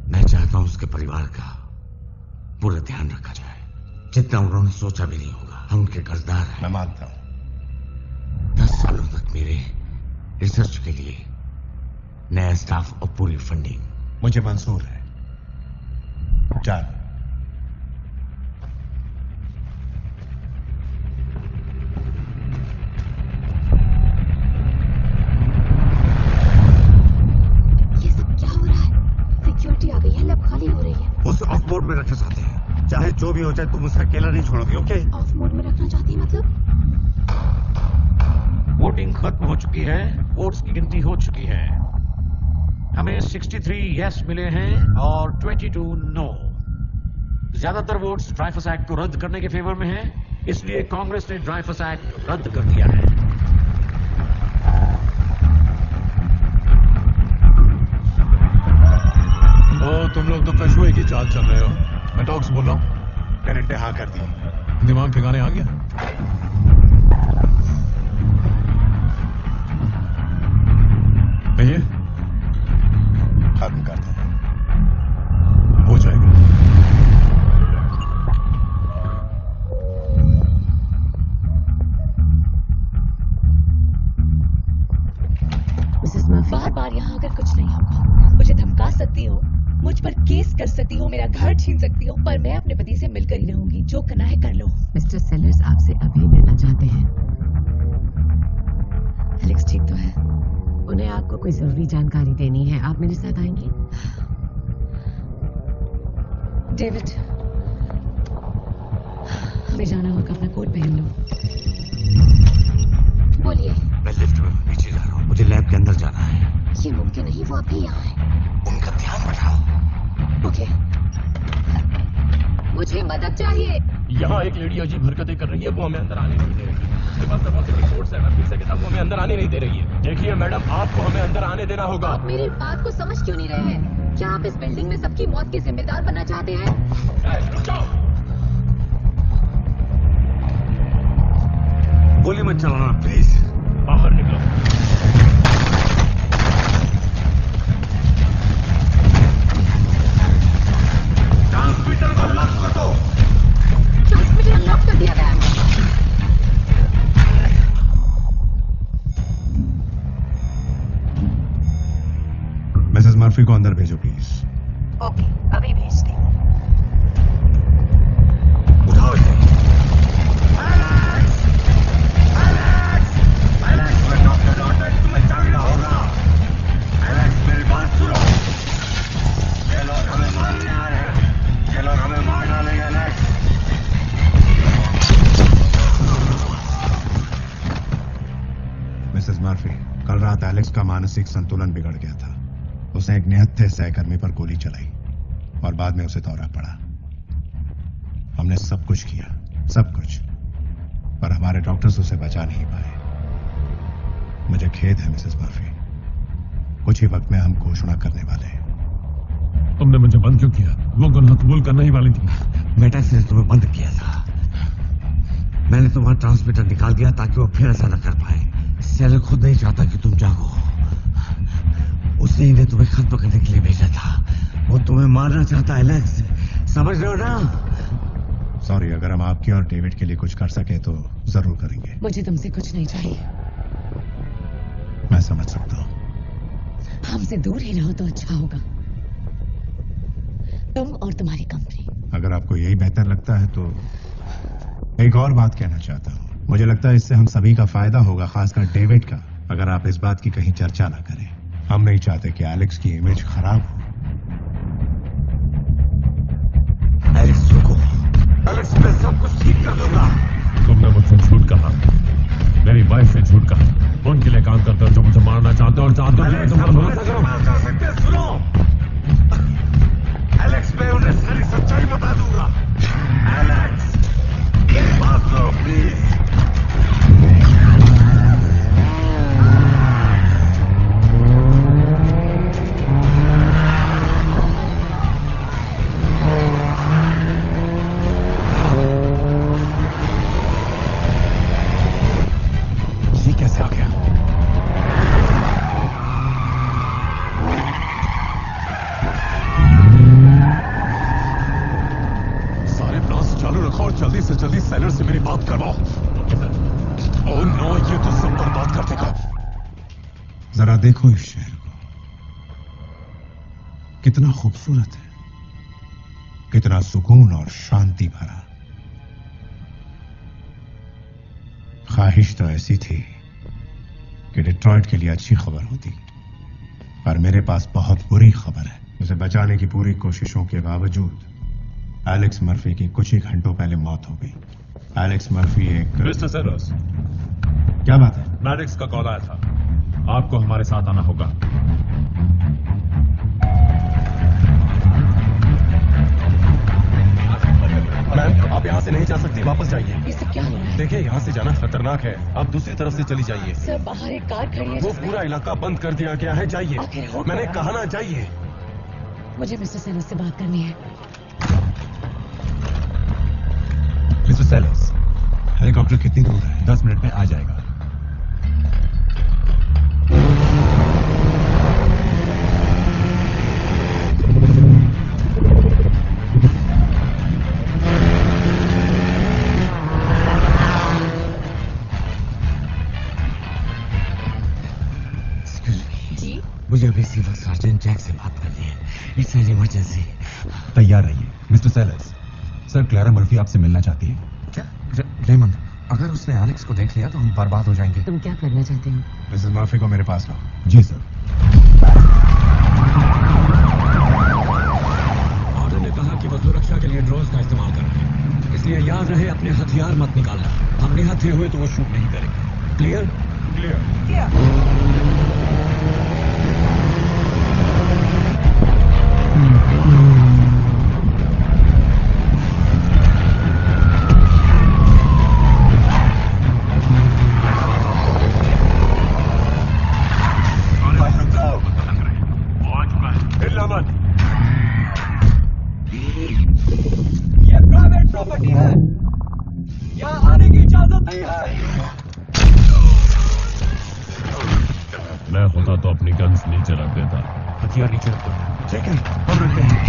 मैं चाहता हूं उसके परिवार का पूरा ध्यान रखा जाए। जितना उन्होंने सोचा भी नहीं होगा। हम उनके कर्जदार हैं। मैं मानता हूं। 10 सालों तक मेरे रिसर्च के लिए नया स्टाफ और पूरी फंडिंग मुझे मंजूर है। चल। ये सब क्या हो रहा है? सिक्योरिटी आ गई है, लैब खाली हो रही है। उसे ऑफ मोड में रखना चाहते हैं। चाहे जो भी हो जाए तुम उसे अकेला नहीं छोड़ोगे, ओके? ऑफ मोड में रखना चाहती है मतलब? वोटिंग खत्म हो चुकी है, वोट्स की गिनती हो चुकी है। हमें 63 यस मिले हैं और 22 नो। ज्यादातर वोट्स ड्राइफस एक्ट को रद्द करने के फेवर में हैं, इसलिए कांग्रेस ने ड्राइफस एक्ट रद्द कर दिया है। तुम लोग तो कशुए की चाल चल रहे हो। मैं टॉक्स बोल रहा हूँ। मैंने इंतहा कर दी। दिमाग ठिकाने आ गया? कहिए। खत्म करते हैं। हो जाएगा। मिसेस मर्फी, बार बार यहाँ आकर कुछ नहीं होगा। मुझे धमका सकती हो, मुझ पर केस कर सकती हो, मेरा घर छीन सकती हो, पर मैं अपने पति से मिलकर ही रहूंगी। जो करना है कर लो। मिस्टर सेलर्स आपसे अभी मिलना चाहते हैं। एलेक्स ठीक तो है? उन्हें आपको कोई जरूरी जानकारी देनी है। आप मेरे साथ आएंगे? डेविड, हमें जाना होगा। अपना कोट पहन लो। बोलिए। मैं लिफ्ट में नीचे जा रहा हूँ। मुझे लैब के अंदर जाना है। ये मुमकिन नहीं, वो अभी यहाँ है। उनका ध्यान बढ़ाओ। ओके। मुझे मदद चाहिए। यहाँ एक लेडी अजीब हरकतें कर रही है, वो हमें अंदर आने नहीं दे रही है। उसके पास दबा रिपोर्ट्स है, मैं फिर से कहता हूँ, वो हमें अंदर आने नहीं दे रही है। देखिए मैडम, आपको हमें अंदर आने देना होगा। आप मेरी बात को समझ क्यों नहीं रहे हैं? क्या आप इस बिल्डिंग में सबकी मौत के जिम्मेदार बनना चाहते हैं? गोली मत चलाना प्लीज। बाहर निकलो। ट्रांसमीटर को लॉक कर दो। ट्रांसमीटर लॉक कर दिया गया है। मिसेस मर्फी को अंदर भेजो प्लीज। ओके, अभी भेजती हूँ। उठाओ इसे। तुम्हें जागना होगा। एलेक्स, मेरी बात सुनो। ये लोग हमें मारने आ रहे हैं। ये लोग हमें मार डालेंगे एलेक्स। मिसेस मर्फी, कल रात एलेक्स का मानसिक संतुलन बिगड़ गया था। उसने एक निहत्थे सहकर्मी पर गोली चलाई और बाद में उसे दौरा पड़ा। हमने सब कुछ किया, सब कुछ, पर हमारे डॉक्टर्स उसे बचा नहीं पाए। मुझे खेद है मिसेस मर्फी। कुछ ही वक्त में हम घोषणा करने वाले हैं। तुमने मुझे बंद क्यों किया? वो गुनाह कबूल करना ही वाली थी। बेटा, इसने तुम्हें बंद किया था। मैंने तुम्हारा ट्रांसमीटर निकाल दिया ताकि वो फिर ऐसा न कर पाए। सेलर खुद नहीं चाहता कि तुम जागो। उसने इन्हें तुम्हें खत्म करने के लिए भेजा था। वो तुम्हें मारना चाहता है एलेक्स, समझ रहे हो ना? सॉरी, अगर हम आपके और डेविड के लिए कुछ कर सके तो जरूर करेंगे। मुझे तुमसे कुछ नहीं चाहिए। मैं समझ सकता हूँ। हमसे दूर ही रहो तो अच्छा होगा। तुम और तुम्हारी कंपनी। अगर आपको यही बेहतर लगता है तो एक और बात कहना चाहता हूँ। मुझे लगता है इससे हम सभी का फायदा होगा, खासकर डेविड का, अगर आप इस बात की कहीं चर्चा ना करें। हम नहीं चाहते कि एलेक्स की इमेज खराब हो। एलेक्स रुको। एलेक्स, मैं सब कुछ ठीक कर दूंगा। तुमने मुझसे झूठ कहा, मेरी वाइफ से झूठ कहा। उनके लिए काम करते हो जो मुझे मारना चाहते हो और चाहते हो सुनो एलेक्स, मैं उन्हें सारी सच्चाई बता दूंगा। एलेक्स, एक बात करो प्लीज। ये कैसे आ गया? और जल्दी से जल्दी सेलर से मेरी बात करवाओ। ओह नो, ये तो सब बर्बाद कर देगा। जरा देखो इस शहर को, कितना खूबसूरत है, कितना सुकून और शांति भरा। ख्वाहिश तो ऐसी थी कि डिट्रॉइट के लिए अच्छी खबर होती, पर मेरे पास बहुत बुरी खबर है। उसे बचाने की पूरी कोशिशों के बावजूद एलेक्स मर्फी की कुछ ही घंटों पहले मौत हो गई। एलेक्स मर्फी एक... मिस्टर सेलर्स, क्या बात है? मैडिक्स का कॉल आया था, आपको हमारे साथ आना होगा। मैम, आप यहाँ से नहीं जा सकती, वापस जाइए। ये सब क्या हो रहा है? देखिए, यहाँ से जाना खतरनाक है, आप दूसरी तरफ से चली जाइए। सर, बाहर एक कार खड़ी है। वो पूरा इलाका बंद कर दिया गया है, जाइए। मैंने कहा ना, जाइए। मुझे मिस्टर सेलर्स से बात करनी है। मिस्टर सेलर्स, हेलीकॉप्टर कितनी दूर है? 10 मिनट में आ जाएगा। मुझे अभी सिविल सर्जन जैक से बात करनी है। It's an emergency. तैयार रहिए। Mister sellers, sir Clara Murphy आपसे मिलना चाहती है। क्या? रेमंड, अगर उसने एलेक्स को देख लिया तो हम बर्बाद हो जाएंगे। तुम क्या करना चाहते हो? मिसेस मर्फी को मेरे पास लाओ। जी सर। ऑर्डर ने कहा कि वो सुरक्षा के लिए ड्रोन्स का इस्तेमाल कर रहे हैं, इसलिए याद रहे अपने हथियार मत निकालना। हम निहत्थे हुए तो वो शूट नहीं करेंगे। क्लियर? क्लियर। ये प्राइवेट प्रॉपर्टी है, यहाँ आने की इजाजत नहीं है। मैं होता तो अपनी गन्स नीचे रख देता। हथियार नीचे रख दो। ठीक है, हम रखते हैं।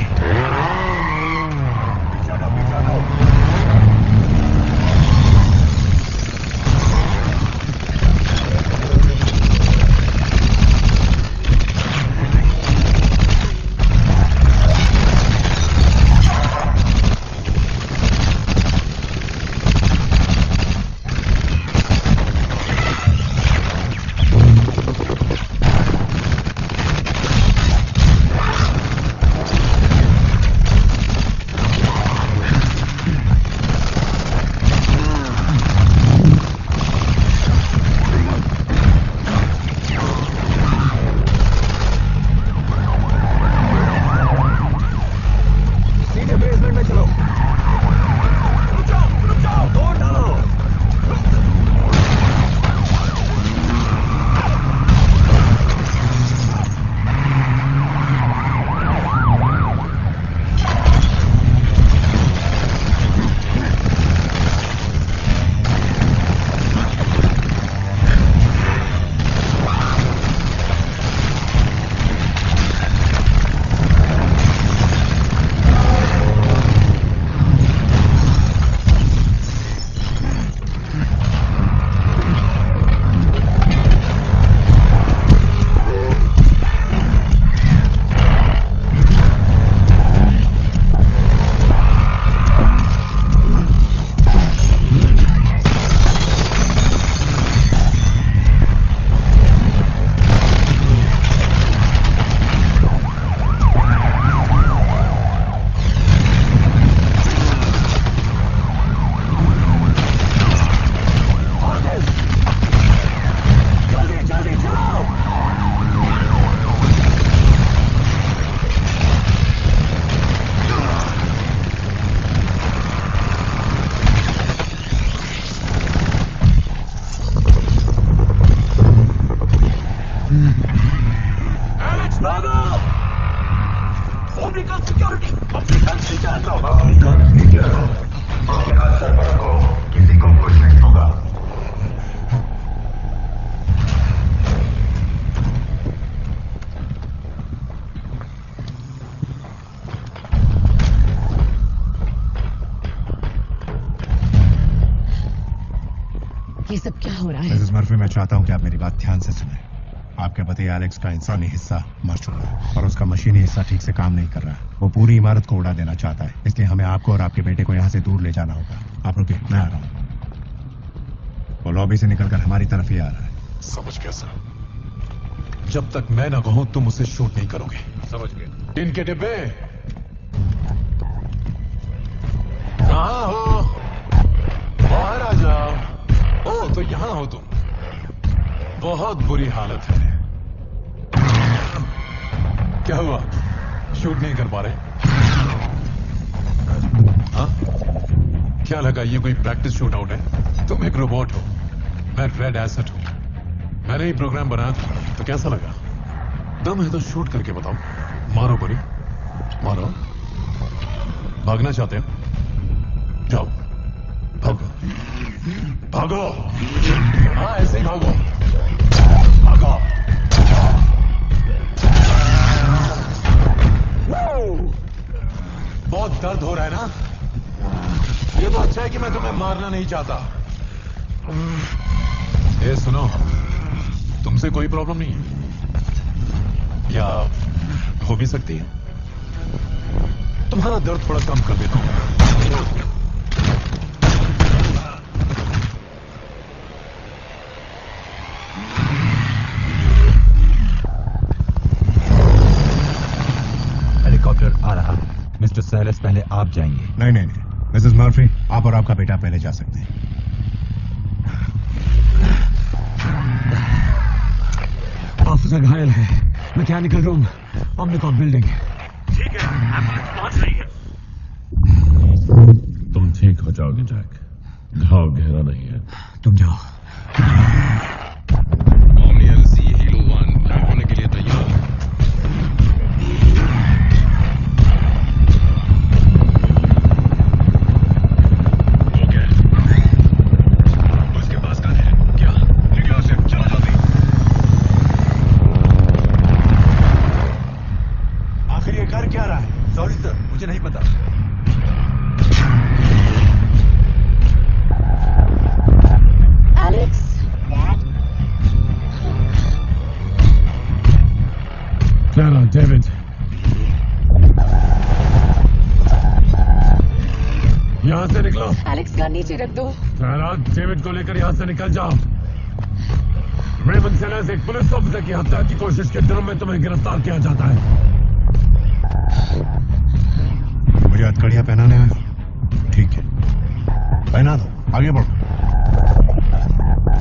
ये सब क्या हो रहा है? मिसेस मर्फी, मैं चाहता हूं कि आप मेरी बात ध्यान से सुनें। आपके पति एलेक्स का इंसानी हिस्सा मर चुका है और उसका मशीनी हिस्सा ठीक से काम नहीं कर रहा। वो पूरी इमारत को उड़ा देना चाहता है, इसलिए हमें आपको और आपके बेटे को यहाँ से दूर ले जाना होगा। आप रुकिए, मैं आ रहा हूँ। वो लॉबी से निकलकर हमारी तरफ ही आ रहा है। समझ गया सर। जब तक मैं ना कहूं तुम उसे शूट नहीं करोगे। समझ गए। इनके डिब्बे कहाँ हो? बाहर आ जाओ। ओह, तो यहां हो तुम। बहुत बुरी हालत है। क्या हुआ? शूट नहीं कर पा रहे? हाँ? क्या लगा ये कोई प्रैक्टिस शूट आउट है? तुम एक रोबोट हो, मैं रेड एसेट हूं। मैंने ही प्रोग्राम बनाया था, तो कैसा लगा? दम है तो शूट करके बताओ। मारो गोली, मारो। भागना चाहते हो? जाओ, भागो, भागो। हाँ, ऐसे ही भागो, भागो। बहुत दर्द हो रहा है ना? ये तो अच्छा है कि मैं तुम्हें मारना नहीं चाहता। ये सुनो, तुमसे कोई प्रॉब्लम नहीं है, या हो भी सकती है। तुम्हारा दर्द थोड़ा कम कर देता हूं। हेलीकॉप्टर आ रहा। मिस्टर सैलेस, पहले आप जाएंगे। नहीं नहीं नहीं, मिसेस मर्फी, आप और आपका बेटा पहले जा सकते हैं। ऑफिसर घायल है। Mechanical room, Omnicom building. ठीक है, एम्बुलेंस पहुंच रही है। तुम ठीक हो जाओगे जैक, घाव गहरा नहीं है। तुम जाओ। OMLC हीलो 1 लैंड होने के लिए तैयार। सॉरी सर, मुझे नहीं पता। एलेक्स, क्लारा, डेविड, यहां से निकलो। एलेक्स का नीचे रख दो। क्लारा, डेविड को लेकर यहां से निकल जाओ। रेमन सेलेस एक पुलिस ऑफिसर की हत्या की कोशिश के दिनों में तुम्हें गिरफ्तार किया जाता है। मुझे हथकड़ियां पहनाने आए हो? ठीक है, पहना दो, आगे बढ़ो।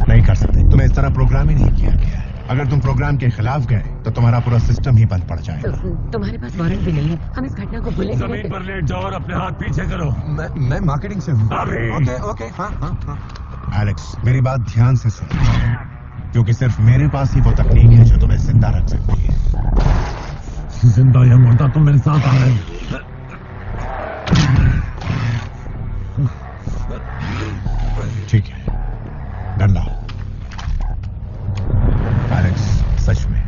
नहीं कर सकते, तुम्हें इस तरह प्रोग्राम ही नहीं किया गया है। अगर तुम प्रोग्राम के खिलाफ गए तो तुम्हारा पूरा सिस्टम ही बंद पड़ जाएगा। तुम्हारे पास वारंट भी नहीं है। हम इस घटना को भूलेंगे। जमीन पर लेट जाओ और अपने हाथ पीछे करो। मैं मार्केटिंग से हूँ। ओके ओके, हाँ। एलेक्स, मेरी बात ध्यान से सुनो, क्योंकि सिर्फ मेरे पास ही वो तकनीक है जो तुम्हें जिंदा रख सकती है। जिंदा या मुर्दा तुम मेरे साथ आ रहे हो। ठीक है, डंडा। एलेक्स, सच में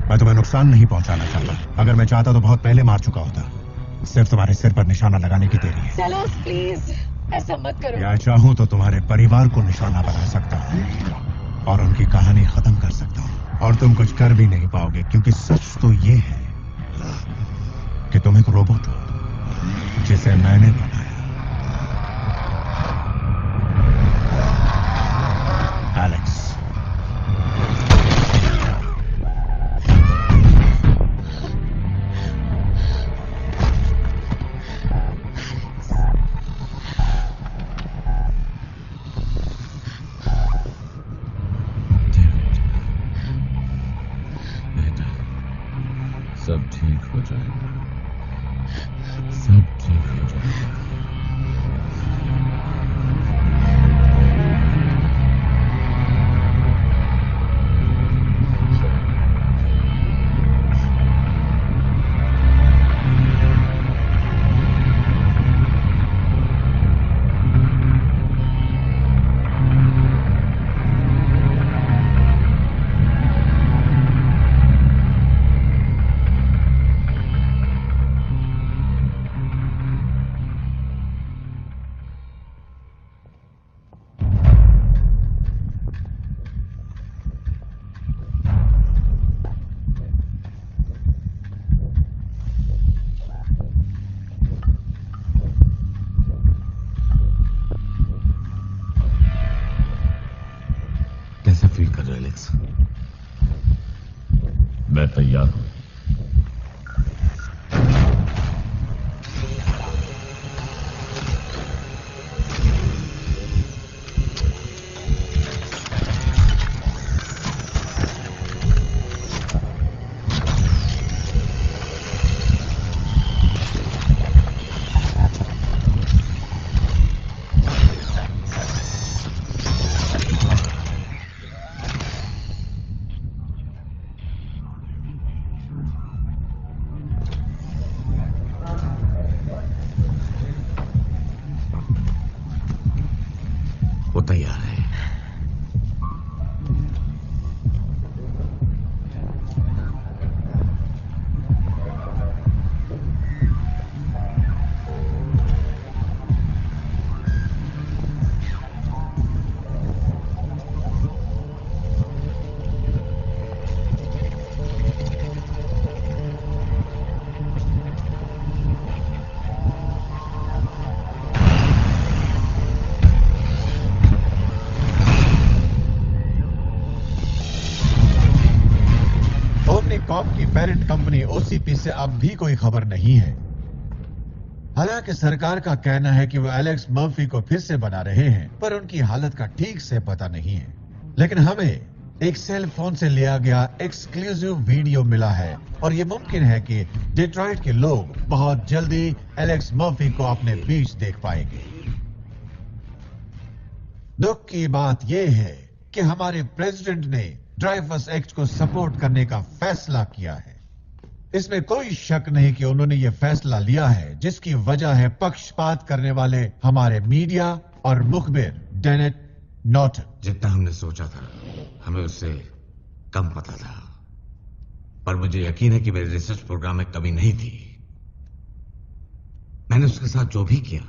मैं तुम्हें नुकसान नहीं पहुंचाना चाहता। अगर मैं चाहता तो बहुत पहले मार चुका होता। सिर्फ तुम्हारे सिर पर निशाना लगाने की देरी है। सैलेस, प्लीज ऐसा मत करो। या चाहूं तो तुम्हारे परिवार को निशाना बना सकता हूं और उनकी कहानी खत्म कर सकता हूं, और तुम कुछ कर भी नहीं पाओगे, क्योंकि सच तो ये है कि तुम एक रोबोट हो जिसे मैंने बनाया। एलेक्स, सब ठीक हो जाएगा, सब ठीक हो जाएगा। एलेक्स। मैं तैयार हूं। वो तैयार है। कॉप की पेरेंट कंपनी ओसीपी से अब भी कोई खबर नहीं है। हालांकि सरकार का कहना है कि वो एलेक्स मर्फी को फिर से बना रहे हैं, पर उनकी हालत का ठीक से पता नहीं है। लेकिन हमें एक सेल फोन से लिया गया एक्सक्लूसिव वीडियो मिला है और ये मुमकिन है कि डिट्रॉइट के लोग बहुत जल्दी एलेक्स मर्फी को अपने बीच देख पाएंगे। दुख की बात यह है कि हमारे प्रेसिडेंट ने ड्राइवर्स एक्ट को सपोर्ट करने का फैसला किया है। इसमें कोई शक नहीं कि उन्होंने यह फैसला लिया है, जिसकी वजह है पक्षपात करने वाले हमारे मीडिया और मुखबिर डेनेट नॉर्टन। जितना हमने सोचा था हमें उससे कम पता था, पर मुझे यकीन है कि मेरे रिसर्च प्रोग्राम में कमी नहीं थी। मैंने उसके साथ जो भी किया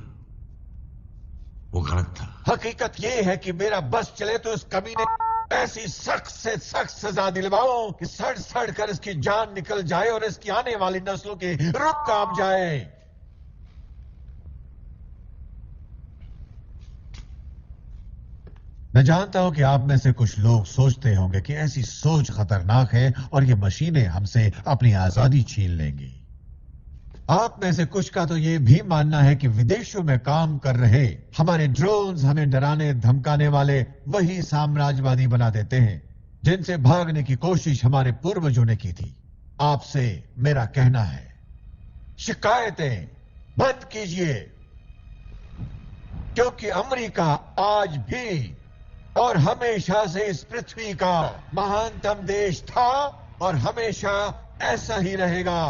वो गलत था। हकीकत यह है कि मेरा बस चले तो इस कमीने ऐसी सख्त से सख्त सजा दिलवाऊं कि सड़ सड़ कर इसकी जान निकल जाए और इसकी आने वाली नस्लों के रुख कांप जाए। मैं जानता हूं कि आप में से कुछ लोग सोचते होंगे कि ऐसी सोच खतरनाक है और ये मशीनें हमसे अपनी आजादी छीन लेंगी। आप में से कुछ का तो यह भी मानना है कि विदेशों में काम कर रहे हमारे ड्रोन्स हमें डराने धमकाने वाले वही साम्राज्यवादी बना देते हैं जिनसे भागने की कोशिश हमारे पूर्वजों ने की थी। आपसे मेरा कहना है, शिकायतें बंद कीजिए, क्योंकि अमेरिका आज भी और हमेशा से इस पृथ्वी का महानतम देश था और हमेशा ऐसा ही रहेगा।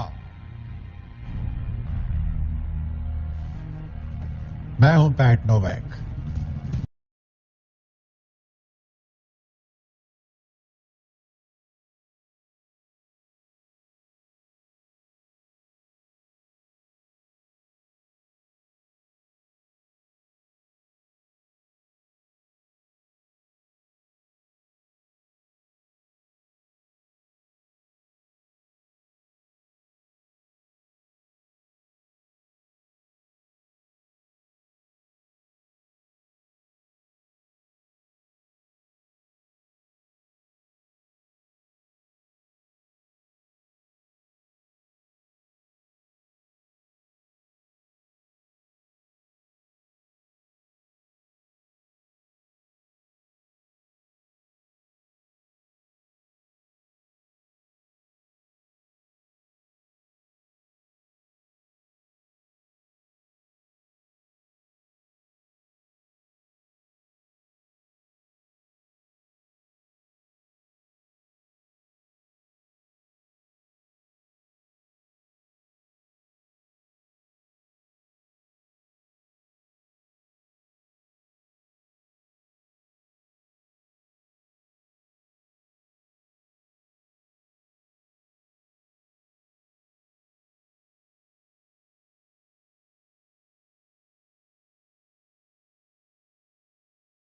मैं हूं पैट नोवैक।